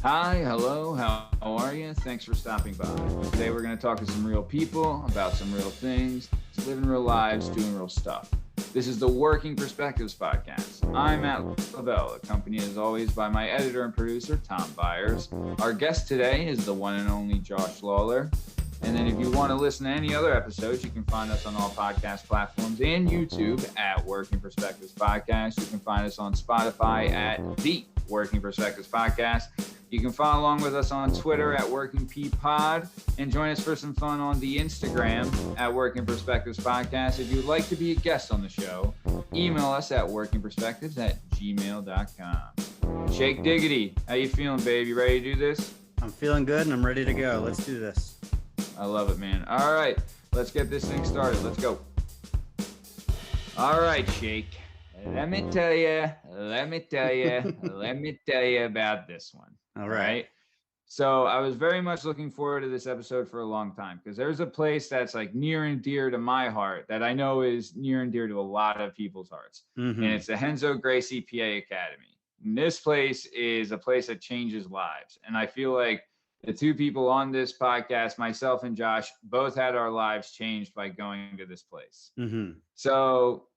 Hi, hello, how are you? Thanks for stopping by. Today we're going to talk to some real people about some real things, living real lives, doing real stuff. This is the Working Perspectives podcast. I'm Matt Lavelle, accompanied as always by my editor and producer, Tom Byers. Our guest today is the one and only Josh Lawler. And then if you want to listen to any other episodes, you can find us on all podcast platforms and YouTube at Working Perspectives Podcast. You can find us on Spotify at The Working Perspectives Podcast. You can follow along with us on Twitter at Working P Pod and join us for some fun on the Instagram at Working Perspectives Podcast. If you'd like to be a guest on the show, email us at workingperspectives@gmail.com. Shake Diggity, how you feeling, babe? You ready to do this? I'm feeling good and I'm ready to go. Let's do this. I love it, man. All right, let's get this thing started. Let's go. All right, Shake. Let me tell you about this one. All right. So I was very much looking forward to this episode for a long time because there's a place that's like near and dear to my heart that I know is near and dear to a lot of people's hearts. Mm-hmm. And it's the Henzo Gracie PA Academy. And this place is a place that changes lives. And I feel like the two people on this podcast, myself and Josh, both had our lives changed by going to this place. Mm-hmm. So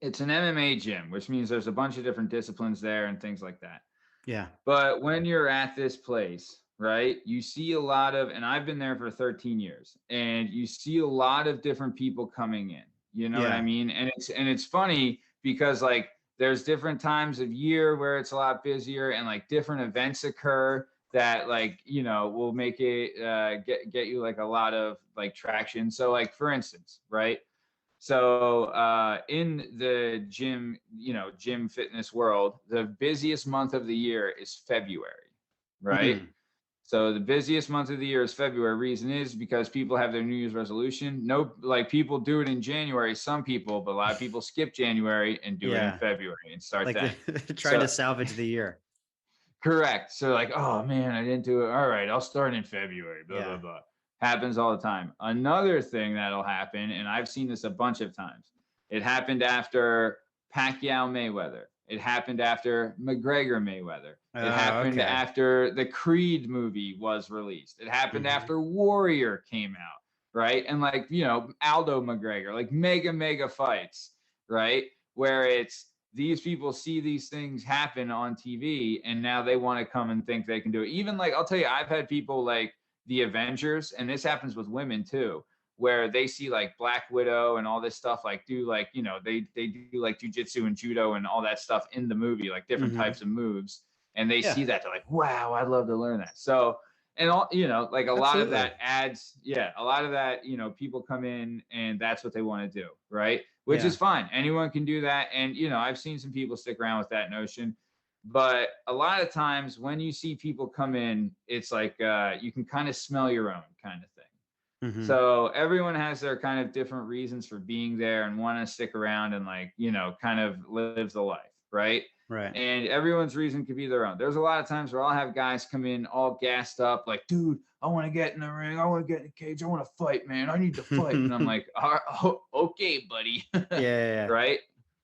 it's an MMA gym, which means there's a bunch of different disciplines there and things like that. Yeah. But when you're at this place, right, you see a lot of, and I've been there for 13 years, and you see a lot of different people coming in. You know what I mean? And it's funny because like there's different times of year where it's a lot busier and like different events occur that like, you know, will make it get you like a lot of like traction. So like for instance, right? So in the gym, gym fitness world, the busiest month of the year is February, right? Mm-hmm. So the busiest month of the year is February. Reason is because people have their New Year's resolution. No, like people do it in January, some people, but a lot of people skip January and do it in February and start like that. Trying to salvage the year. Correct. So like, oh man, I didn't do it. All right, I'll start in February, blah, blah, blah. Happens all the time. Another thing that'll happen, and I've seen this a bunch of times, it happened after Pacquiao Mayweather. It happened after McGregor Mayweather. It happened after the Creed movie was released. It happened after Warrior came out, right? And like, Aldo McGregor, like mega fights, right? Where it's these people see these things happen on TV and now they want to come and think they can do it. Even like, I'll tell you, I've had people like the Avengers, and this happens with women too, where they see like Black Widow and all this stuff, like do like, they do like jujitsu and judo and all that stuff in the movie, like different types of moves. And they see that, they're like, wow, I'd love to learn that. So, and all, like a lot of that adds, a lot of that, people come in and that's what they want to do. Right. Which is fine. Anyone can do that. And, I've seen some people stick around with that notion. But a lot of times when you see people come in, it's like you can kind of smell your own kind of thing. Mm-hmm. So everyone has their kind of different reasons for being there and want to stick around and like, kind of live the life. Right. Right. And everyone's reason could be their own. There's a lot of times where I'll have guys come in all gassed up, like, dude, I want to get in the ring. I want to get in the cage. I want to fight, man. I need to fight. And I'm like, okay, buddy. Yeah. Right.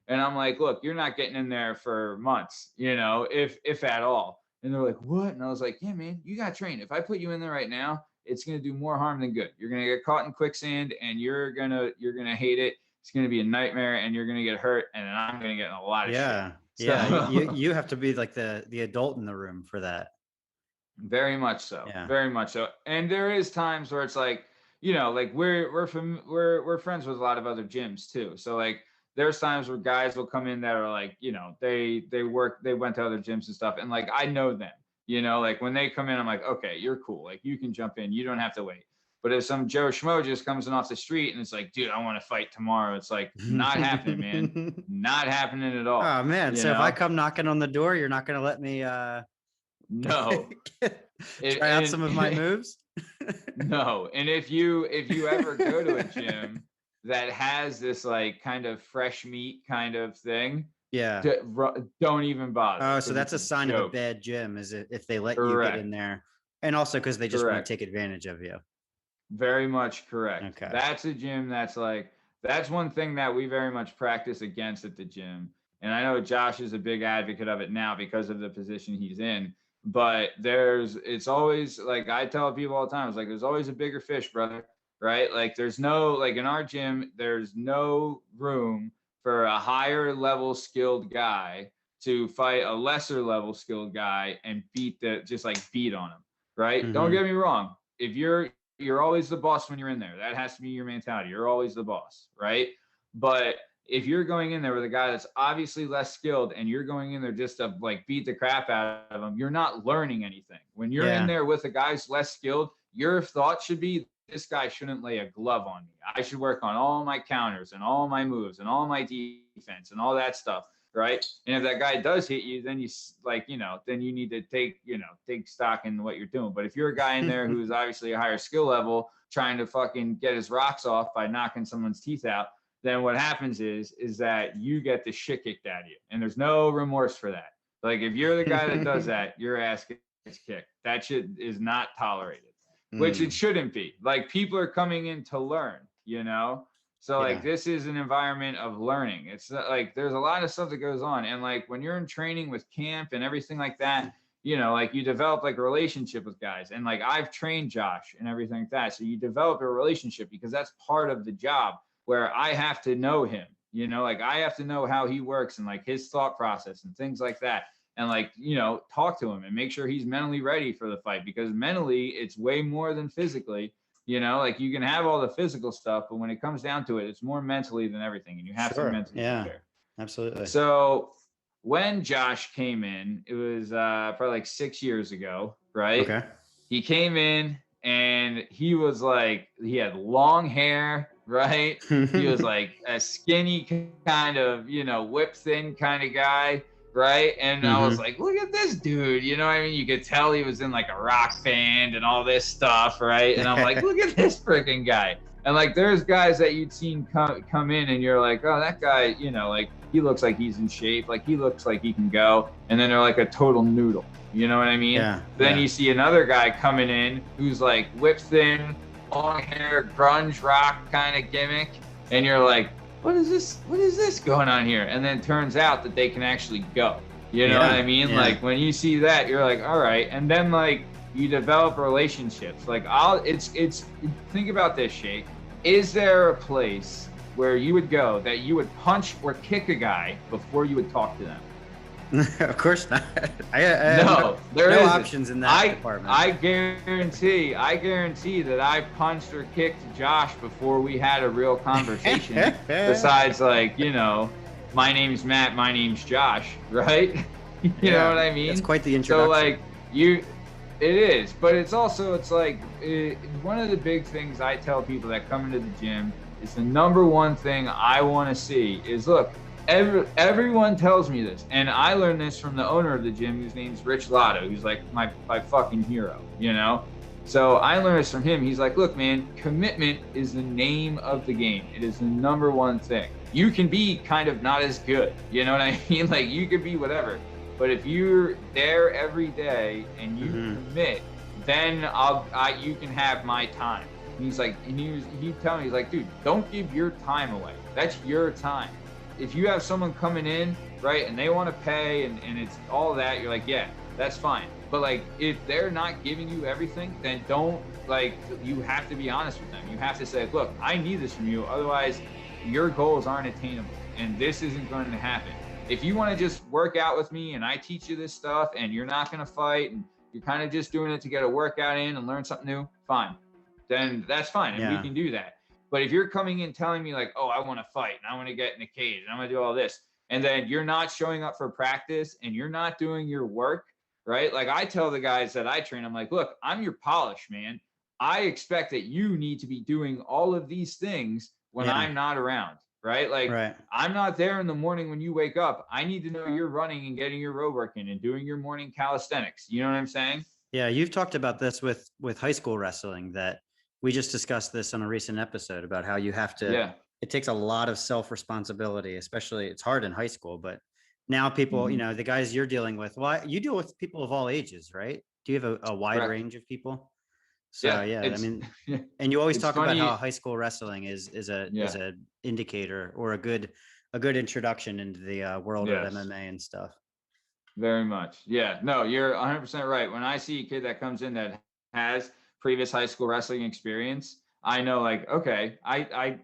And I'm like, look, you're not getting in there for months, if at all. And they're like, what? And I was like, yeah, man, you got to train. If I put you in there right now, it's going to do more harm than good. You're going to get caught in quicksand and you're going to hate it. It's going to be a nightmare and you're going to get hurt. And then I'm going to get in a lot of shit. So, you have to be like the adult in the room for that. Very much so. Yeah. Very much so. And there is times where it's like, like we're friends with a lot of other gyms too. So like, there's times where guys will come in that are like, they went to other gyms and stuff. And like, I know them, like when they come in, I'm like, okay, you're cool. Like you can jump in, you don't have to wait. But if some Joe Schmo just comes in off the street and it's like, dude, I want to fight tomorrow. It's like, not happening, man. Not happening at all. Oh man. So if I come knocking on the door, you're not going to let me, no, try out some of my moves. No. And if you ever go to a gym that has this like kind of fresh meat kind of thing, don't even bother. Oh, so that's a sign of a bad gym, is it if they let you get in there, and also because they just want to take advantage of you. Very much correct. Okay. That's a gym that's like, that's one thing that we very much practice against at the gym. And I know Josh is a big advocate of it now because of the position he's in. But it's always like I tell people all the time, it's like, there's always a bigger fish, brother, right? Like, there's no, like in our gym, there's no room for a higher level skilled guy to fight a lesser level skilled guy and beat on him, right? Don't get me wrong. If you're always the boss when you're in there. That has to be your mentality. You're always the boss, right? But if you're going in there with a guy that's obviously less skilled and you're going in there just to like beat the crap out of him, you're not learning anything. When you're in there with a guy who's less skilled, your thought should be, this guy shouldn't lay a glove on me. I should work on all my counters and all my moves and all my defense and all that stuff, right? And if that guy does hit you, then then you need to take stock in what you're doing. But if you're a guy in there who's obviously a higher skill level, trying to fucking get his rocks off by knocking someone's teeth out, then what happens is that you get the shit kicked out of you, and there's no remorse for that. Like, if you're the guy that does that, your ass gets kicked. That shit is not tolerated, which it shouldn't be. Like, people are coming in to learn, So like, this is an environment of learning. It's like, there's a lot of stuff that goes on. And like, when you're in training with camp and everything like that, like, you develop like a relationship with guys. And like, I've trained Josh and everything like that. So you develop a relationship because that's part of the job, where I have to know him, like, I have to know how he works and like his thought process and things like that. And like, talk to him and make sure he's mentally ready for the fight, because mentally it's way more than physically. Like, you can have all the physical stuff, but when it comes down to it, it's more mentally than everything. And you have to mentally prepare. Absolutely. So when Josh came in, it was probably like 6 years ago, right? Okay. He came in and he was like, he had long hair, right? He was like a skinny kind of, whip thin kind of guy, right? And I was like, look at this dude, I mean? You could tell he was in like a rock band and all this stuff, right? And I'm like, look at this freaking guy. And like, there's guys that you'd seen come in and you're like, oh, that guy, like, he looks like he's in shape, like he looks like he can go. And then they're like a total noodle. You know what I mean? Then you see another guy coming in who's like whip thin, long hair, grunge rock kind of gimmick. And you're like, what is this going on here? And then it turns out that they can actually go. You know what I mean? Like, when you see that, you're like, all right. And then like, you develop relationships. Like, think about this, Shake. Is there a place where you would go that you would punch or kick a guy before you would talk to them? Of course not. There no isn't. options in that department. I guarantee that I punched or kicked Josh before we had a real conversation. Besides, like, my name's Matt, my name's Josh, right? You know what I mean? It's quite the introduction. So like, it is, but it's like, one of the big things I tell people that come into the gym is the number one thing I want to see is, look, everyone tells me this, and I learned this from the owner of the gym, whose name's Rich Lotto, who's like my fucking hero, So I learned this from him. He's like, look, man, commitment is the name of the game. It is the number one thing. You can be kind of not as good, you know what I mean? Like, you could be whatever, but if you're there every day and you commit, then you can have my time. And he's like, and he tell me, he's like, dude, don't give your time away. That's your time. If you have someone coming in, right, and they want to pay and it's all that, you're like, yeah, that's fine. But like, if they're not giving you everything, then you have to be honest with them. You have to say, look, I need this from you. Otherwise, your goals aren't attainable and this isn't going to happen. If you want to just work out with me and I teach you this stuff and you're not going to fight and you're kind of just doing it to get a workout in and learn something new, fine. Then that's fine. And we can do that. But if you're coming in telling me like, oh, I want to fight and I want to get in a cage and I'm going to do all this, and then you're not showing up for practice and you're not doing your work, right? Like, I tell the guys that I train, I'm like, look, I'm your polish, man. I expect that you need to be doing all of these things when I'm not around, right? Like, I'm not there in the morning when you wake up. I need to know you're running and getting your row work in and doing your morning calisthenics. You know what I'm saying? Yeah, you've talked about this with high school wrestling, that we just discussed this on a recent episode about how you have to, it takes a lot of self-responsibility, especially it's hard in high school, but now people, the guys you're dealing with, you deal with people of all ages, right? Do you have a wide range of people? So yeah, I mean, and you always talk about how high school wrestling is a indicator or a good introduction into the world of MMA and stuff. Very much. Yeah, no, you're 100% right. When I see a kid that comes in that has previous high school wrestling experience, I know like, okay,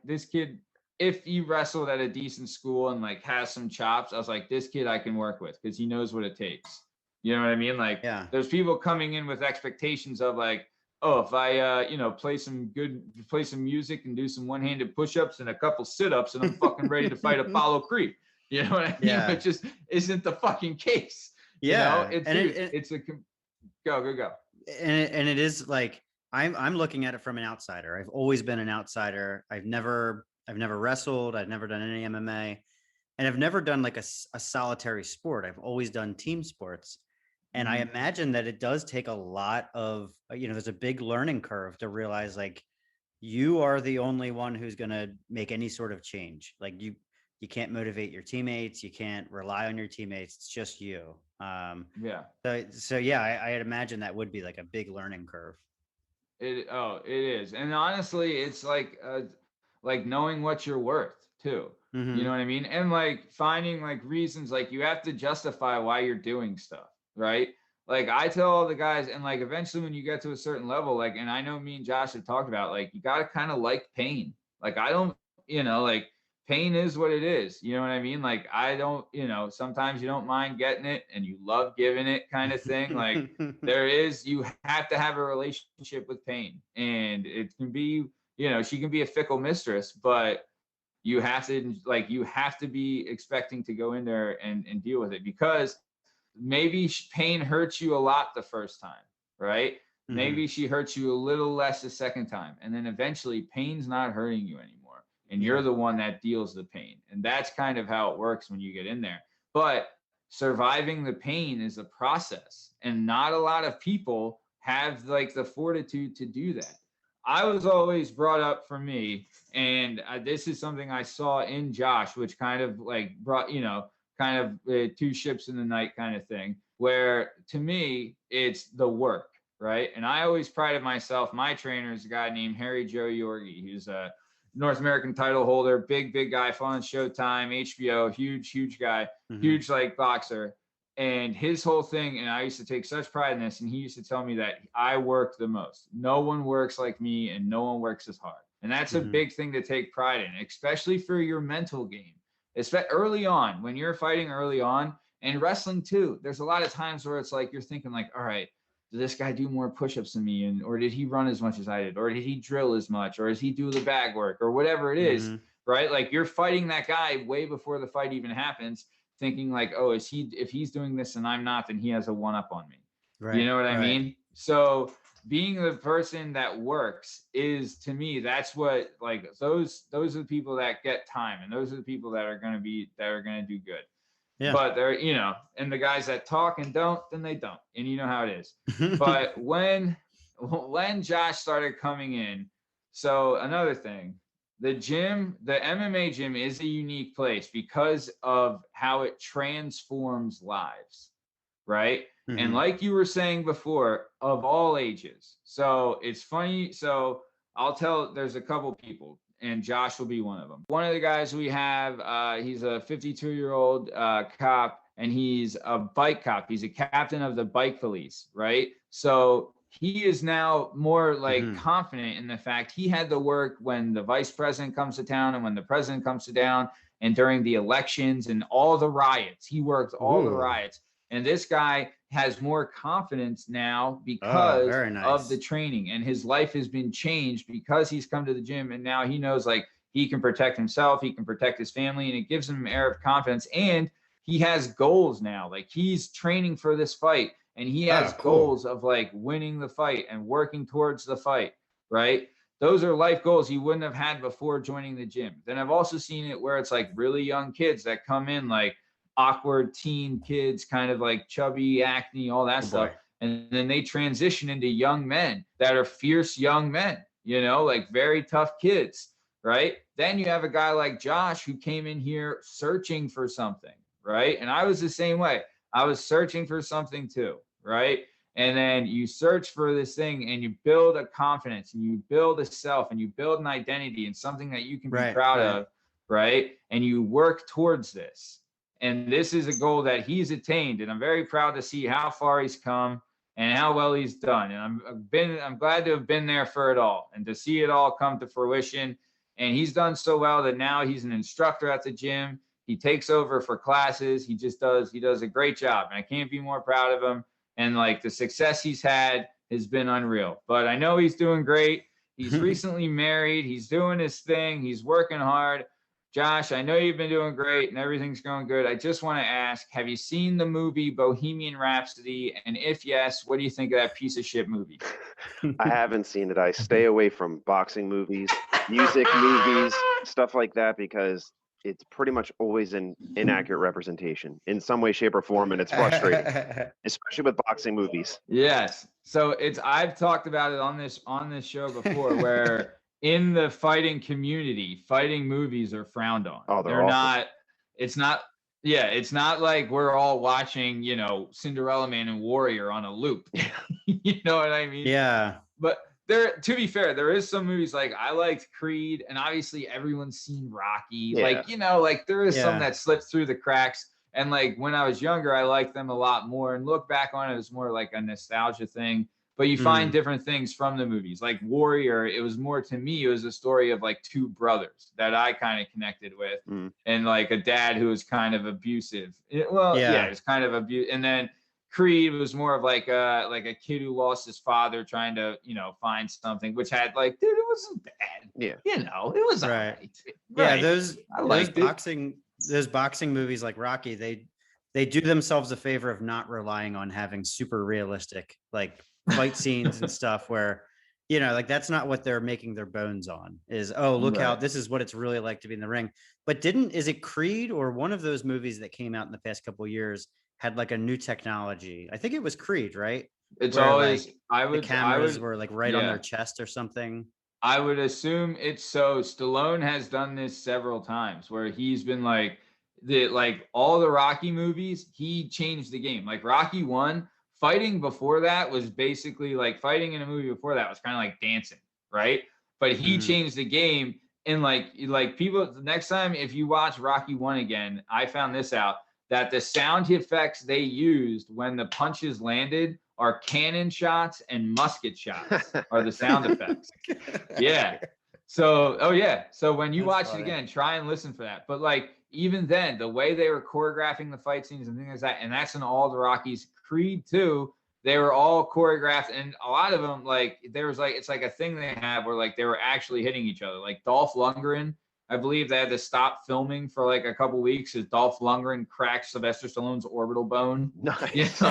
this kid, if he wrestled at a decent school and like has some chops, I was like, this kid I can work with because he knows what it takes. You know what I mean? Like, there's people coming in with expectations of like, oh, if I, play some music and do some one-handed push-ups and a couple sit-ups and I'm fucking ready to fight Apollo Creed. You know what I mean? It just isn't the fucking case. Yeah. You know, it's a go. And it is like, I'm looking at it from an outsider. I've always been an outsider. I've never wrestled. I've never done any MMA, and I've never done like a solitary sport. I've always done team sports. And I imagine that it does take a lot of, there's a big learning curve to realize like you are the only one who's going to make any sort of change. Like you can't motivate your teammates. You can't rely on your teammates. It's just you. So I imagine that would be like a big learning curve. It is. And honestly, it's like knowing what you're worth too. Mm-hmm. You know what I mean? And like finding like reasons, like you have to justify why you're doing stuff. Right. Like I tell all the guys, and like eventually when you get to a certain level, like, and I know me and Josh have talked about, like, you got to kind of like pain. Like I don't, like pain is what it is. You know what I mean? Like I don't, sometimes you don't mind getting it and you love giving it kind of thing. Like you have to have a relationship with pain, and it can be, she can be a fickle mistress, but you have to be expecting to go in there and deal with it, because maybe pain hurts you a lot the first time, right? Mm-hmm. Maybe she hurts you a little less the second time. And then eventually pain's not hurting you anymore. And you're the one that deals the pain. And that's kind of how it works when you get in there. But surviving the pain is a process. And not a lot of people have like the fortitude to do that. I was always brought up for me, and this is something I saw in Josh, which kind of like brought, kind of two ships in the night kind of thing, where to me, it's the work, right? And I always prided myself. My trainer is a guy named Harry Joe Yorgi. He's a North American title holder, big guy, fun on Showtime, HBO, huge guy, huge like boxer. And his whole thing, and I used to take such pride in this, and he used to tell me that I work the most. No one works like me, and no one works as hard. And that's a big thing to take pride in, especially for your mental game. Early on, when you're fighting early on, and wrestling too, there's a lot of times where it's like you're thinking like, all right, did this guy do more push-ups than me, or did he run as much as I did, or did he drill as much, or does he do the bag work, or whatever it is, right? Like you're fighting that guy way before the fight even happens, thinking like, oh, if he's doing this and I'm not, then he has a one-up on me. Right. You know what I mean? So being the person that works is, to me, that's what, like, those are the people that get time, and those are the people that are going to do good. Yeah. But they're, and the guys that talk and don't, then they don't. And you know how it is. But when Josh started coming in, so another thing, the MMA gym is a unique place because of how it transforms lives, right? And like you were saying before, of all ages. So it's funny. So there's a couple people, and Josh will be one of them. One of the guys we have, he's a 52-year-old cop, and he's a bike cop. He's a captain of the bike police, right? So he is now more like confident in the fact he had to work when the vice president comes to town and when the president comes to town and during the elections and all the riots. He worked all the riots. And this guy has more confidence now because of the training, and his life has been changed because he's come to the gym, and now he knows like he can protect himself, he can protect his family, and it gives him an air of confidence. And he has goals now. Like he's training for this fight, and he has goals of like winning the fight and working towards the fight, right? Those are life goals he wouldn't have had before joining the gym. Then I've also seen it where it's like really young kids that come in, like awkward teen kids, kind of like chubby, acne, all that stuff. And then they transition into young men that are fierce young men, like very tough kids, right? Then you have a guy like Josh who came in here searching for something, right? And I was the same way. I was searching for something too, right? And then you search for this thing and you build a confidence and you build a self and you build an identity and something that you can be proud of, right? And you work towards this. And this is a goal that he's attained. And I'm very proud to see how far he's come and how well he's done. And I'm glad to have been there for it all and to see it all come to fruition. And he's done so well that now he's an instructor at the gym. He takes over for classes. He does a great job. And I can't be more proud of him. And like the success he's had has been unreal. But I know he's doing great. He's recently married. He's doing his thing. He's working hard. Josh, I know you've been doing great and everything's going good. I just want to ask, have you seen the movie Bohemian Rhapsody? And if yes, what do you think of that piece of shit movie? I haven't seen it. I stay away from boxing movies, music movies, stuff like that, because it's pretty much always an inaccurate representation in some way, shape, or form, and it's frustrating, especially with boxing movies. Yes. So I've talked about it on this show before, where in the fighting community, fighting movies are frowned on. Oh, they're not. It's not like we're all watching, Cinderella Man and Warrior on a loop. You know what I mean? Yeah. But to be fair, there is some movies, like I liked Creed, and obviously everyone's seen Rocky. Yeah. Like there is some that slipped through the cracks. And like when I was younger, I liked them a lot more, and look back on it as more like a nostalgia thing. But you find different things from the movies. Like Warrior, it was more, to me, it was a story of like two brothers that I kind of connected with, and like a dad who was kind of abusive. It's kind of abuse. And then Creed was more of like a kid who lost his father trying to, find something, which had like, dude, it wasn't bad. Yeah. It was right. Right. Yeah, those boxing movies like Rocky, they do themselves a favor of not relying on having super realistic like fight scenes and stuff where, like that's not what they're making their bones on, is, oh, look how this is what it's really like to be in the ring. But is it Creed or one of those movies that came out in the past couple of years had like a new technology? I think it was Creed, right? It's where, always, like, the cameras were like right on their chest or something. I would assume it's so. Stallone has done this several times where he's been like all the Rocky movies, he changed the game. Like Rocky 1, fighting before that was basically like fighting in a movie before that was kind of like dancing, right? But he changed the game. And like people, next time if you watch Rocky 1 again, I found this out, that the sound effects they used when the punches landed are cannon shots and musket shots are the sound effects. Yeah. So, so when you watch it again, try and listen for that. But like, even then, the way they were choreographing the fight scenes and things like that, and that's in all the Rockies. Creed 2, they were all choreographed, and a lot of them, like, there was like, it's like a thing they have where like they were actually hitting each other. Like Dolph Lundgren, I believe they had to stop filming for like a couple weeks as Dolph Lundgren cracked Sylvester Stallone's orbital bone. Nice.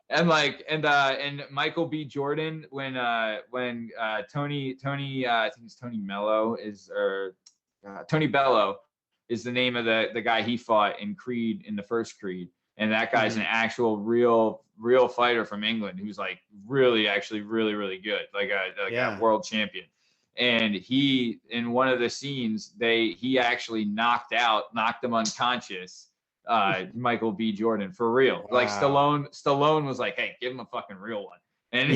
And Michael B. Jordan when Tony I think it's Tony Mello Tony Bello is the name of the guy he fought in Creed, in the first Creed. And that guy's an actual real fighter from England who's like really good, like a world champion. And he, in one of the scenes, he actually knocked him unconscious, Michael B. Jordan, for real. Wow. Like Stallone was like, hey, give him a fucking real one. And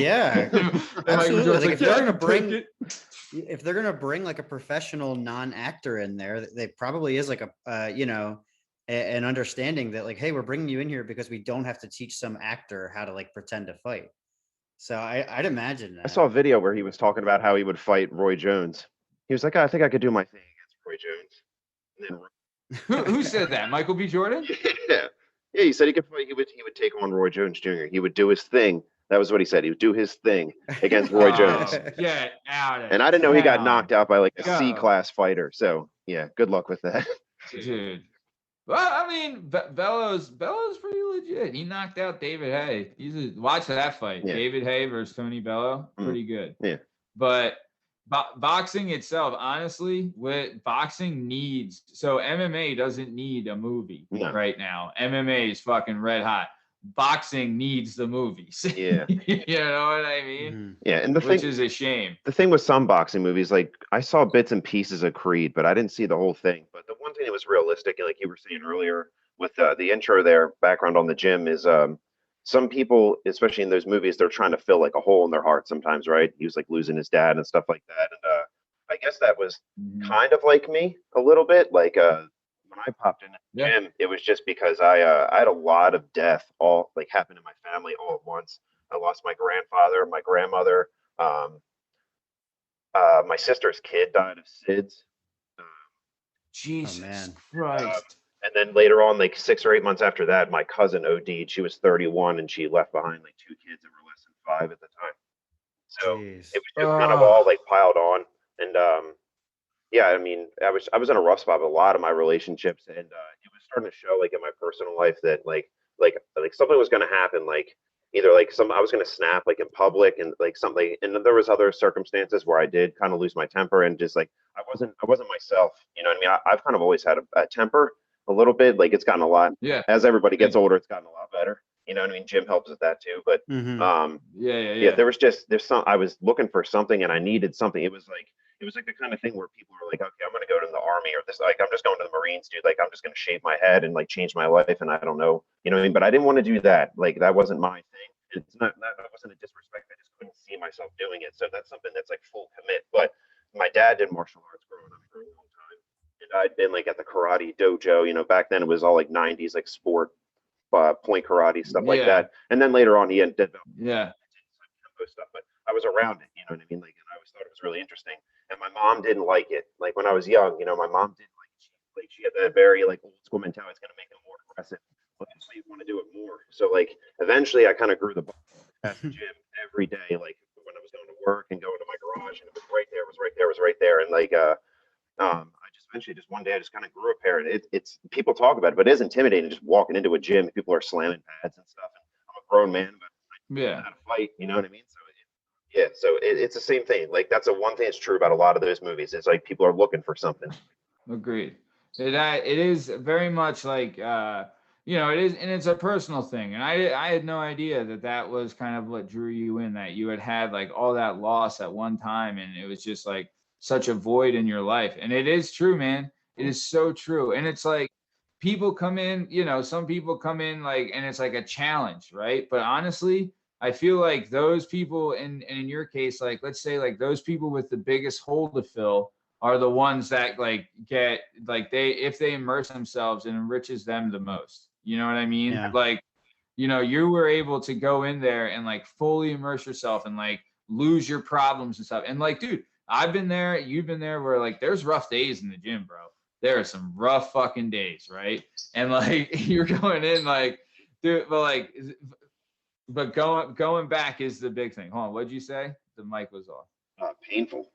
absolutely. Like, if they're gonna bring like a professional non-actor in there, they probably is like an understanding that like, hey, we're bringing you in here because we don't have to teach some actor how to like pretend to fight. So I'd imagine that. I saw a video where he was talking about how he would fight Roy Jones. He was like, I think I could do my thing against Roy Jones. And then who said that? Michael B. Jordan? Yeah, he said he could fight. He would take on Roy Jones Jr. He would do his thing. That was what he said. He would do his thing against Roy Jones. Get out of it. And I didn't know he got knocked out by like a C-class fighter. So yeah, good luck with that. Dude. Well, I mean, Bello's pretty legit. He knocked out David Haye. Watch that fight. Yeah. David Haye versus Tony Bello. Pretty good. Yeah. But boxing itself, honestly, what boxing needs, so MMA doesn't need a movie right now. MMA is fucking red hot. Boxing needs the movies. Yeah. You know what I mean? Yeah. And which is a shame. The thing with some boxing movies, like I saw bits and pieces of Creed, but I didn't see the whole thing. But the one thing that was realistic, like you were saying earlier with the intro there, background on the gym, is some people, especially in those movies, they're trying to fill like a hole in their heart sometimes, right? He was like losing his dad and stuff like that. And I guess that was kind of like me a little bit. Like when I popped in the gym, it was just because I had a lot of death all like happen in my family all at once. I lost my grandfather, my grandmother, my sister's kid died of SIDS. Jesus Christ. And then later on, like 6 or 8 months after that, my cousin OD'd. She was 31 and she left behind like 2 kids that were less than 5 at the time. So it was just kind of all like piled on. And yeah, I mean, I was in a rough spot with a lot of my relationships, and it was starting to show like in my personal life that like something was going to happen, like either like I was going to snap like in public and like something, and then there was other circumstances where I did kind of lose my temper and just like I wasn't myself, you know what I mean? I've kind of always had a temper a little bit, like it's gotten a lot. Yeah. As everybody gets older, it's gotten a lot better. You know what I mean? Gym helps with that too. But yeah. There's some. I was looking for something and I needed something. It was like the kind of thing where people are like, okay, I'm gonna go to the army or this. Like I'm just going to the Marines, dude. Like I'm just gonna shave my head and like change my life. And I don't know, you know what I mean? But I didn't want to do that. Like that wasn't my thing. It's not. That wasn't a disrespect. I just couldn't see myself doing it. So that's something that's like full commit. But my dad did martial arts growing up for a long time. And I'd been like at the karate dojo, you know, back then it was all like 90s, like sport, point karate, stuff like that. And then later on, he did stuff, but I was around it, you know what I mean? Like, and I always thought it was really interesting. And my mom didn't like it. Like when I was young, you know, my mom didn't like she had that very like old school mentality. It's going to make them more aggressive. Well, so you want to do it more. So like eventually I kind of grew the ball at the gym every day, like when I was going to work and going to my garage, and it was right there, and like I just eventually just one day I just kind of grew a pair. And it's people talk about it, but it is intimidating just walking into a gym. People are slamming pads and stuff. And I'm a grown man, but I know how to fight. You know what I mean? So it's the same thing. Like that's one thing that's true about a lot of those movies. It's like people are looking for something. Agreed. It is very much like you know, it is, and it's a personal thing. And I had no idea that was kind of what drew you in, that you had like all that loss at one time, and it was just like such a void in your life. And it is true, man. It is so true. And it's like people come in, you know, some people come in like, and it's like a challenge, right? But honestly, I feel like those people in your case, like let's say like those people with the biggest hole to fill are the ones that like get like if they immerse themselves, it enriches them the most. You know what I mean? Yeah. Like, you know, you were able to go in there and like fully immerse yourself and like lose your problems and stuff. And like, dude, I've been there, you've been there, where like there's rough days in the gym, bro. There are some rough fucking days, right? And like you're going in like, dude, but going back is the big thing. Hold on, what'd you say? The mic was off. Painful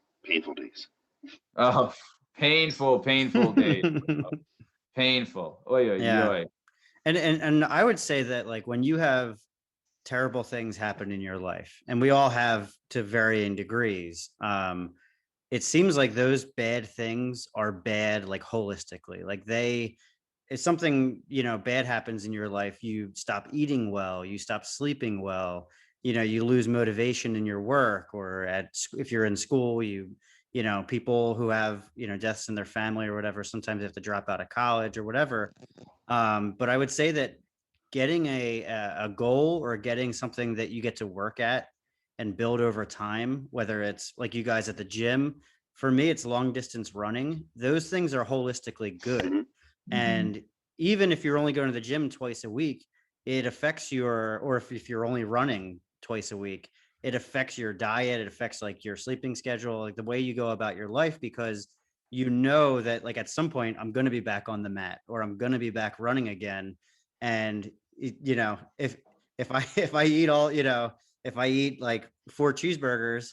days. Oh, painful days. Painful. Oy. And I would say that like when you have terrible things happen in your life, and we all have to varying degrees, it seems like those bad things are bad like holistically. Like if something, you know, bad happens in your life, you stop eating well, you stop sleeping well, you know, you lose motivation in your work, or if you're in school, you know, people who have, you know, deaths in their family or whatever, sometimes they have to drop out of college or whatever. But I would say that getting a goal, or getting something that you get to work at and build over time, whether it's like you guys at the gym, for me, it's long distance running. Those things are holistically good. And even if you're only going to the gym twice a week, it affects or if you're only running twice a week, it affects your diet. It affects like your sleeping schedule, like the way you go about your life, because you know that like at some point I'm going to be back on the mat, or I'm going to be back running again. And you know, if I eat all, you know, if I eat like 4 cheeseburgers,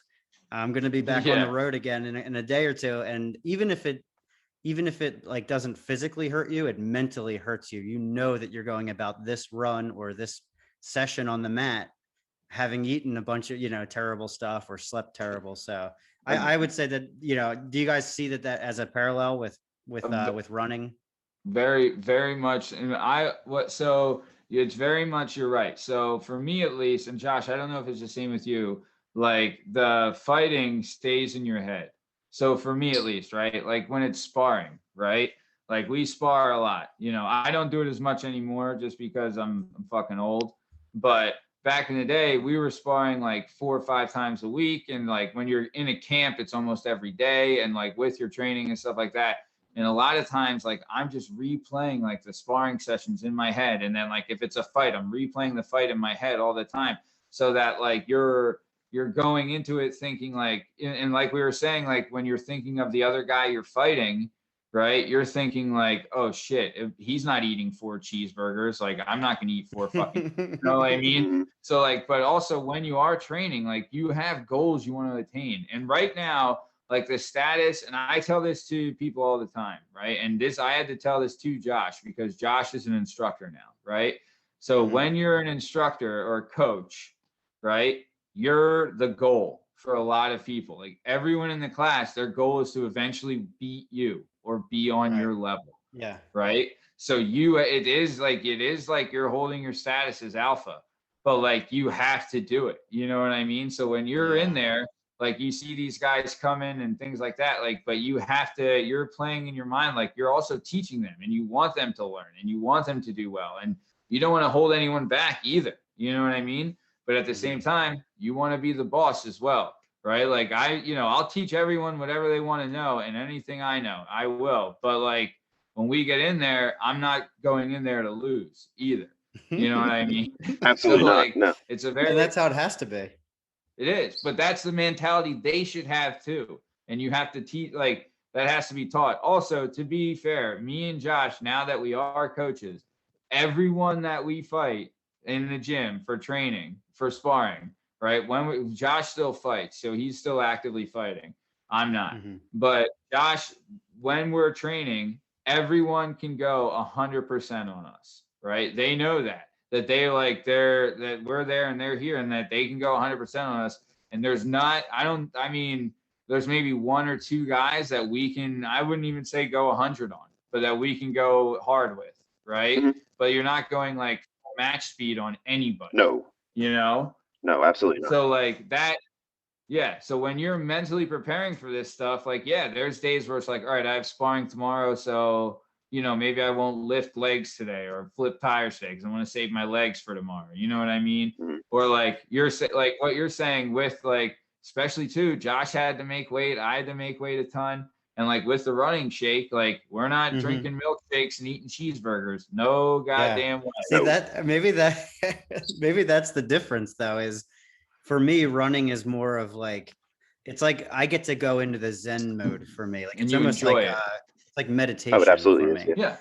I'm going to be back on the road again in a day or two. And even if it like doesn't physically hurt you, it mentally hurts you. You know that you're going about this run or this session on the mat having eaten a bunch of, you know, terrible stuff or slept terrible. So I would say that, you know, do you guys see that as a parallel with running? Very, very much. And so it's very much, you're right. So for me at least, and Josh, I don't know if it's the same with you, like the fighting stays in your head. So for me at least, right? Like when it's sparring, right? Like we spar a lot, you know, I don't do it as much anymore just because I'm fucking old. but back in the day, we were sparring like 4 or 5 times a week. And like when you're in a camp, it's almost every day. And like with your training and stuff like that. And a lot of times, like I'm just replaying like the sparring sessions in my head. And then like if it's a fight, I'm replaying the fight in my head all the time. So that like you're going into it thinking like, and like we were saying, like when you're thinking of the other guy you're fighting, right? You're thinking like, oh shit, if he's not eating 4 cheeseburgers, like I'm not gonna eat 4 fucking, you know what I mean? So like, but also when you are training, like you have goals you want to attain. And right now, like the status, and I tell this to people all the time, right? And this, I had to tell this to Josh because Josh is an instructor now, right? So when you're an instructor or a coach, right, you're the goal for a lot of people. Like everyone in the class, their goal is to eventually beat you or be on your level. Yeah. Right. So it is like you're holding your status as alpha, but like you have to do it. You know what I mean? So when you're in there, like you see these guys come in and things like that, like, but you're playing in your mind, like you're also teaching them and you want them to learn and you want them to do well. And you don't want to hold anyone back either. You know what I mean? But at the same time, you want to be the boss as well, right? Like I'll teach everyone whatever they want to know, and anything I know, I will. But like when we get in there, I'm not going in there to lose either. You know what I mean? Absolutely So, not. like, No. It's a very. And that's how it has to be. It is, but that's the mentality they should have too. And you have to teach, like that has to be taught. Also, to be fair, me and Josh, now that we are coaches, everyone that we fight in the gym for training, for sparring, right? Josh still fights, so he's still actively fighting. I'm not. But Josh, when we're training, everyone can go 100% on us, right? They know that that we're there and they're here and that they can go 100% on us. And there's maybe 1 or 2 guys that I wouldn't even say go 100 on, but that we can go hard with, right? But you're not going like match speed on anybody. No. You know? No, absolutely not. So like that, yeah. So when you're mentally preparing for this stuff, like, yeah, there's days where it's like, all right, I have sparring tomorrow. So, maybe I won't lift legs today or flip tire shakes. I want to save my legs for tomorrow. You know what I mean? Or like like what you're saying with like, especially too, Josh had to make weight. I had to make weight a ton. And like with the running shake, like we're not drinking milkshakes and eating cheeseburgers. No goddamn way. See maybe that's the difference though, is for me, running is more of like, it's like I get to go into the Zen mode for me. Like it's almost like it's like meditation. Oh, it absolutely for is. Me. Yeah.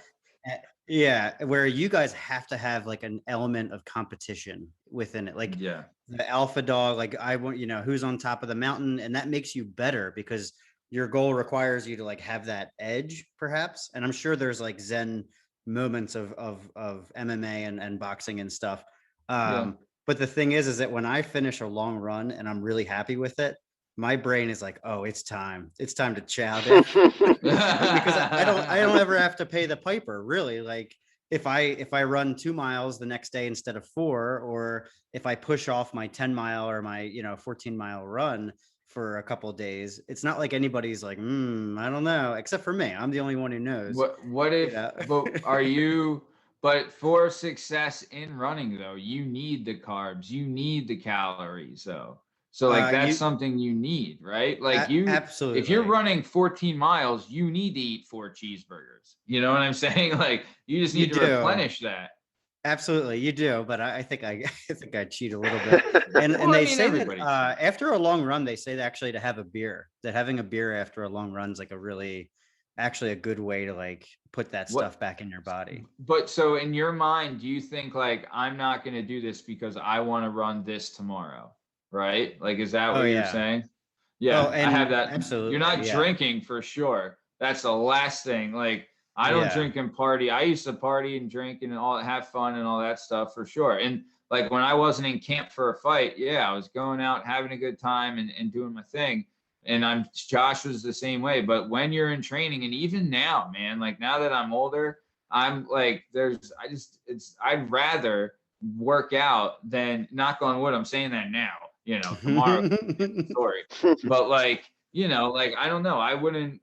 Yeah, where you guys have to have like an element of competition within it. Like the alpha dog, like I want, who's on top of the mountain, and that makes you better because your goal requires you to like have that edge perhaps. And I'm sure there's like Zen moments of MMA and boxing and stuff. But the thing is that when I finish a long run and I'm really happy with it, my brain is like, oh, it's time to chow down. Because I don't ever have to pay the piper really. Like if I run 2 miles the next day instead of 4, or if I push off my 10 mile or my 14-mile run for a couple of days, it's not like anybody's like, I don't know, except for me. I'm the only one who knows. What if, but for success in running though, you need the carbs, you need the calories though. So like that's something you need, right? Like absolutely. If you're running 14 miles, you need to eat 4 cheeseburgers. You know what I'm saying? Like you just need to replenish that. Absolutely, you do, but I think I cheat a little bit. And they say that after a long run, they say actually to have a beer. That having a beer after a long run is like actually a good way to like put that stuff back in your body. But so in your mind, do you think like I'm not going to do this because I want to run this tomorrow, right? Like is that what you're saying? Yeah, I have that. Absolutely, you're not drinking for sure. That's the last thing. Like. I don't drink and party. I used to party and drink and have fun and all that stuff for sure. And like when I wasn't in camp for a fight, I was going out having a good time and doing my thing. And Josh was the same way. But when you're in training, and even now, man, like now that I'm older, I'm like, I'd rather work out than, knock on wood, I'm saying that now, tomorrow, sorry. But like, like, I don't know. I wouldn't,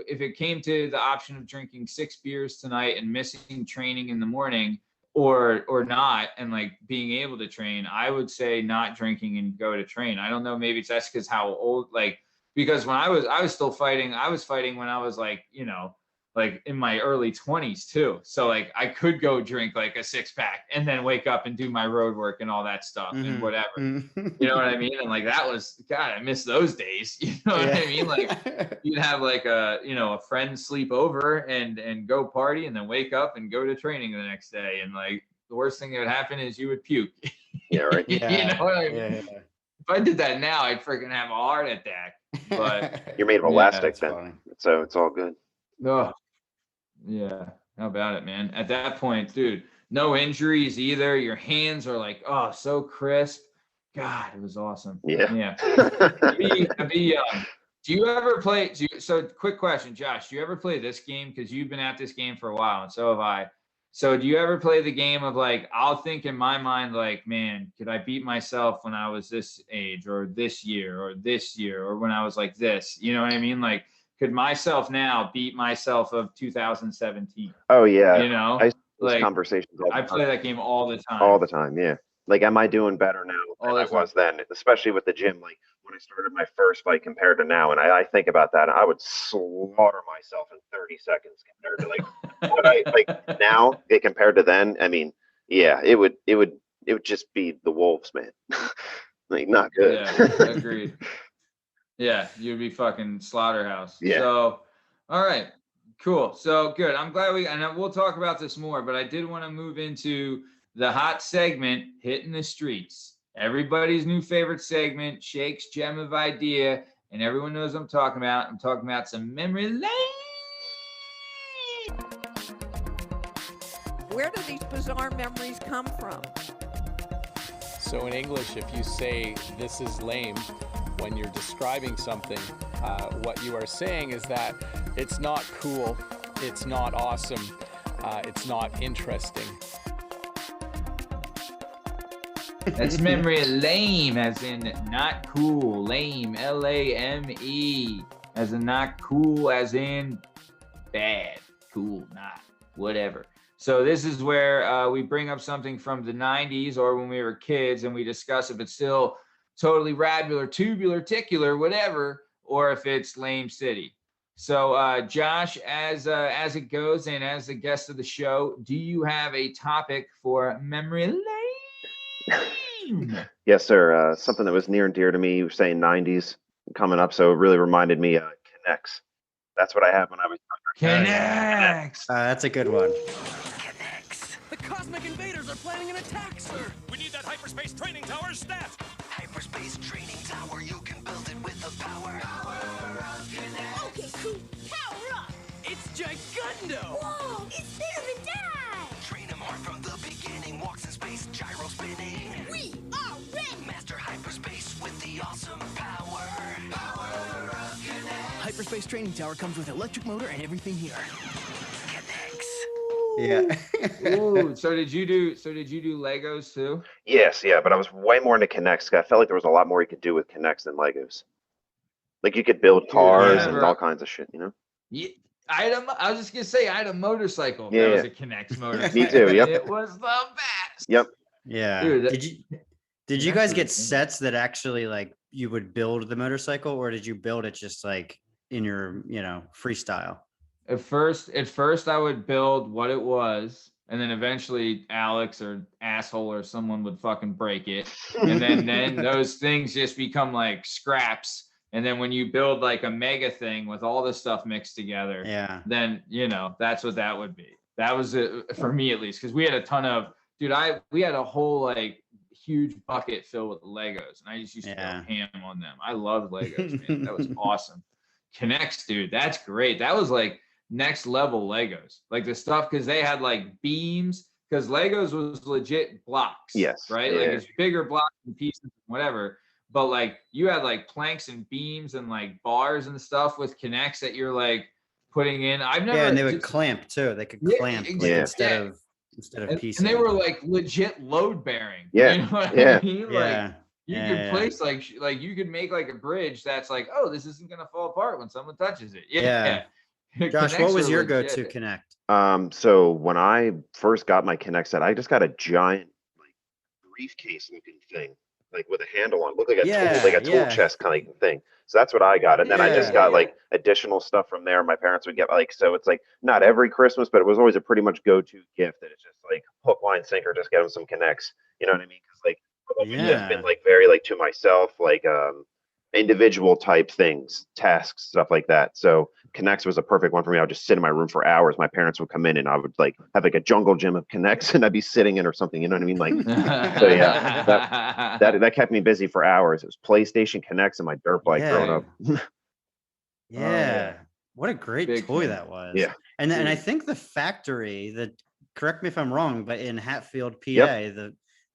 if it came to the option of drinking 6 beers tonight and missing training in the morning, or not, and like being able to train, I would say not drinking and go to train. I don't know, maybe it's that's because how old, like, because when I was still fighting, I was fighting when I was like, you know, like in my early 20s too. So like I could go drink like a 6-pack and then wake up and do my road work and all that stuff and whatever. You know what I mean? And like that was, God, I miss those days. You know what I mean? Like you'd have like a, you know, a friend sleep over and go party and then wake up and go to training the next day. And like the worst thing that would happen is you would puke. Yeah, right. You know what I mean? If I did that now, I'd freaking have a heart attack. But you're made of elastic then, funny. so it's all good. Oh, yeah. How about it, man? At that point, dude, no injuries either. Your hands are like, oh, so crisp. God, it was awesome. Yeah. Do you ever play? So, quick question, Josh. Do you ever play this game? Because you've been at this game for a while, and so have I. So, do you ever play the game of like, I'll think in my mind, like, man, could I beat myself when I was this age, or this year, or when I was like this? You know what I mean? Like, could myself now beat myself of 2017? Oh yeah. You know, like conversations. I play that game all the time. All the time, yeah. Like, am I doing better now than I was then? Especially with the gym, like when I started my first fight compared to now, and I think about that, I would slaughter myself in 30 seconds compared to like what I like now compared to then. I mean, yeah, it would just be the wolves, man. Like, not good. Yeah, agreed. Yeah, you'd be fucking slaughterhouse. Yeah. So, all right, cool. So good. I'm glad and we'll talk about this more, but I did want to move into the hot segment, Hitting the Streets. Everybody's new favorite segment, Shake's Gem of Idea, and everyone knows what I'm talking about. I'm talking about some memory lane. Where do these bizarre memories come from? So in English, if you say this is lame, when you're describing something, what you are saying is that it's not cool, it's not awesome, it's not interesting. That's memory lame, as in not cool. Lame, L-A-M-E, as in not cool, as in bad. Cool, not, whatever. So this is where we bring up something from the 90s or when we were kids, and we discuss if it's still totally rabular, tubular, ticular, whatever, or if it's lame city. So Josh, as it goes, and as the guest of the show, do you have a topic for memory lane? Yes, sir. Something that was near and dear to me. You were saying 90s coming up, so it really reminded me Connects. That's what I had when I was younger. Connects. That's a good one. Connects. The cosmic invaders are planning an attack, sir. We need that hyperspace training tower stat. Hyperspace training tower, you can build it with the power. Okay, cool. Power up. It's Gigundo. Whoa, it's bigger than Dad. Train him hard from the beginning. Walks in space, gyro spinning. We are ready. Master hyperspace with the awesome power. Power of Connect. Hyperspace training tower comes with electric motor and everything here. Connects. Yeah. Ooh, so did you do Legos too? Yes, yeah, but I was way more into Connects. I felt like there was a lot more you could do with Connects than Legos. Like you could build cars and all kinds of shit, you know? Yeah, I was just gonna say I had a motorcycle that was a Connects motorcycle. Me too, yep. It was the best. Yep. Yeah. Dude, did you guys get sets that actually like you would build the motorcycle, or did you build it just like in your, freestyle? At first I would build what it was, and then eventually Alex or asshole or someone would fucking break it. And then those things just become like scraps. And then when you build like a mega thing with all this stuff mixed together, then, that's what that would be. That was it for me, at least. Cause we had a ton of, we had a whole like huge bucket filled with Legos, and I just used to go ham on them. I loved Legos, man. That was awesome. Connects, dude. That's great. That was like next level Legos, like the stuff, because they had like beams, because Legos was legit blocks. Yes. Right. Yeah. Like it's bigger blocks and pieces, whatever. But like you had like planks and beams and like bars and stuff with Connects that you're like putting in. I've never. Yeah, and they would clamp too. They could clamp instead of pieces. And they were like legit load bearing. Yeah. You know what I mean? Yeah. You could place like you could make like a bridge that's like, oh, this isn't gonna fall apart when someone touches it. Yeah. Josh, what Kinects was are your legit. go-to Connect? So when I first got my Kinect set, I just got a giant like briefcase looking thing, like with a handle on, looked like a tool chest kind of thing. So that's what I got, and then I just got like additional stuff from there. My parents would get like, so it's like not every Christmas, but it was always a pretty much go-to gift. That it's just like hook, line, sinker, just get them some Kinects. You know what I mean? Because like I've always been like very like to myself, like individual type things, tasks, stuff like that. So Kinects was a perfect one for me. I would just sit in my room for hours. My parents would come in and I would like have like a jungle gym of Kinects and I'd be sitting in or something. You know what I mean? Like, so yeah, that kept me busy for hours. It was PlayStation, Kinects, and my dirt bike growing up. What a great Big toy fan. that was. Yeah. And I think the factory that, correct me if I'm wrong, but in Hatfield, PA,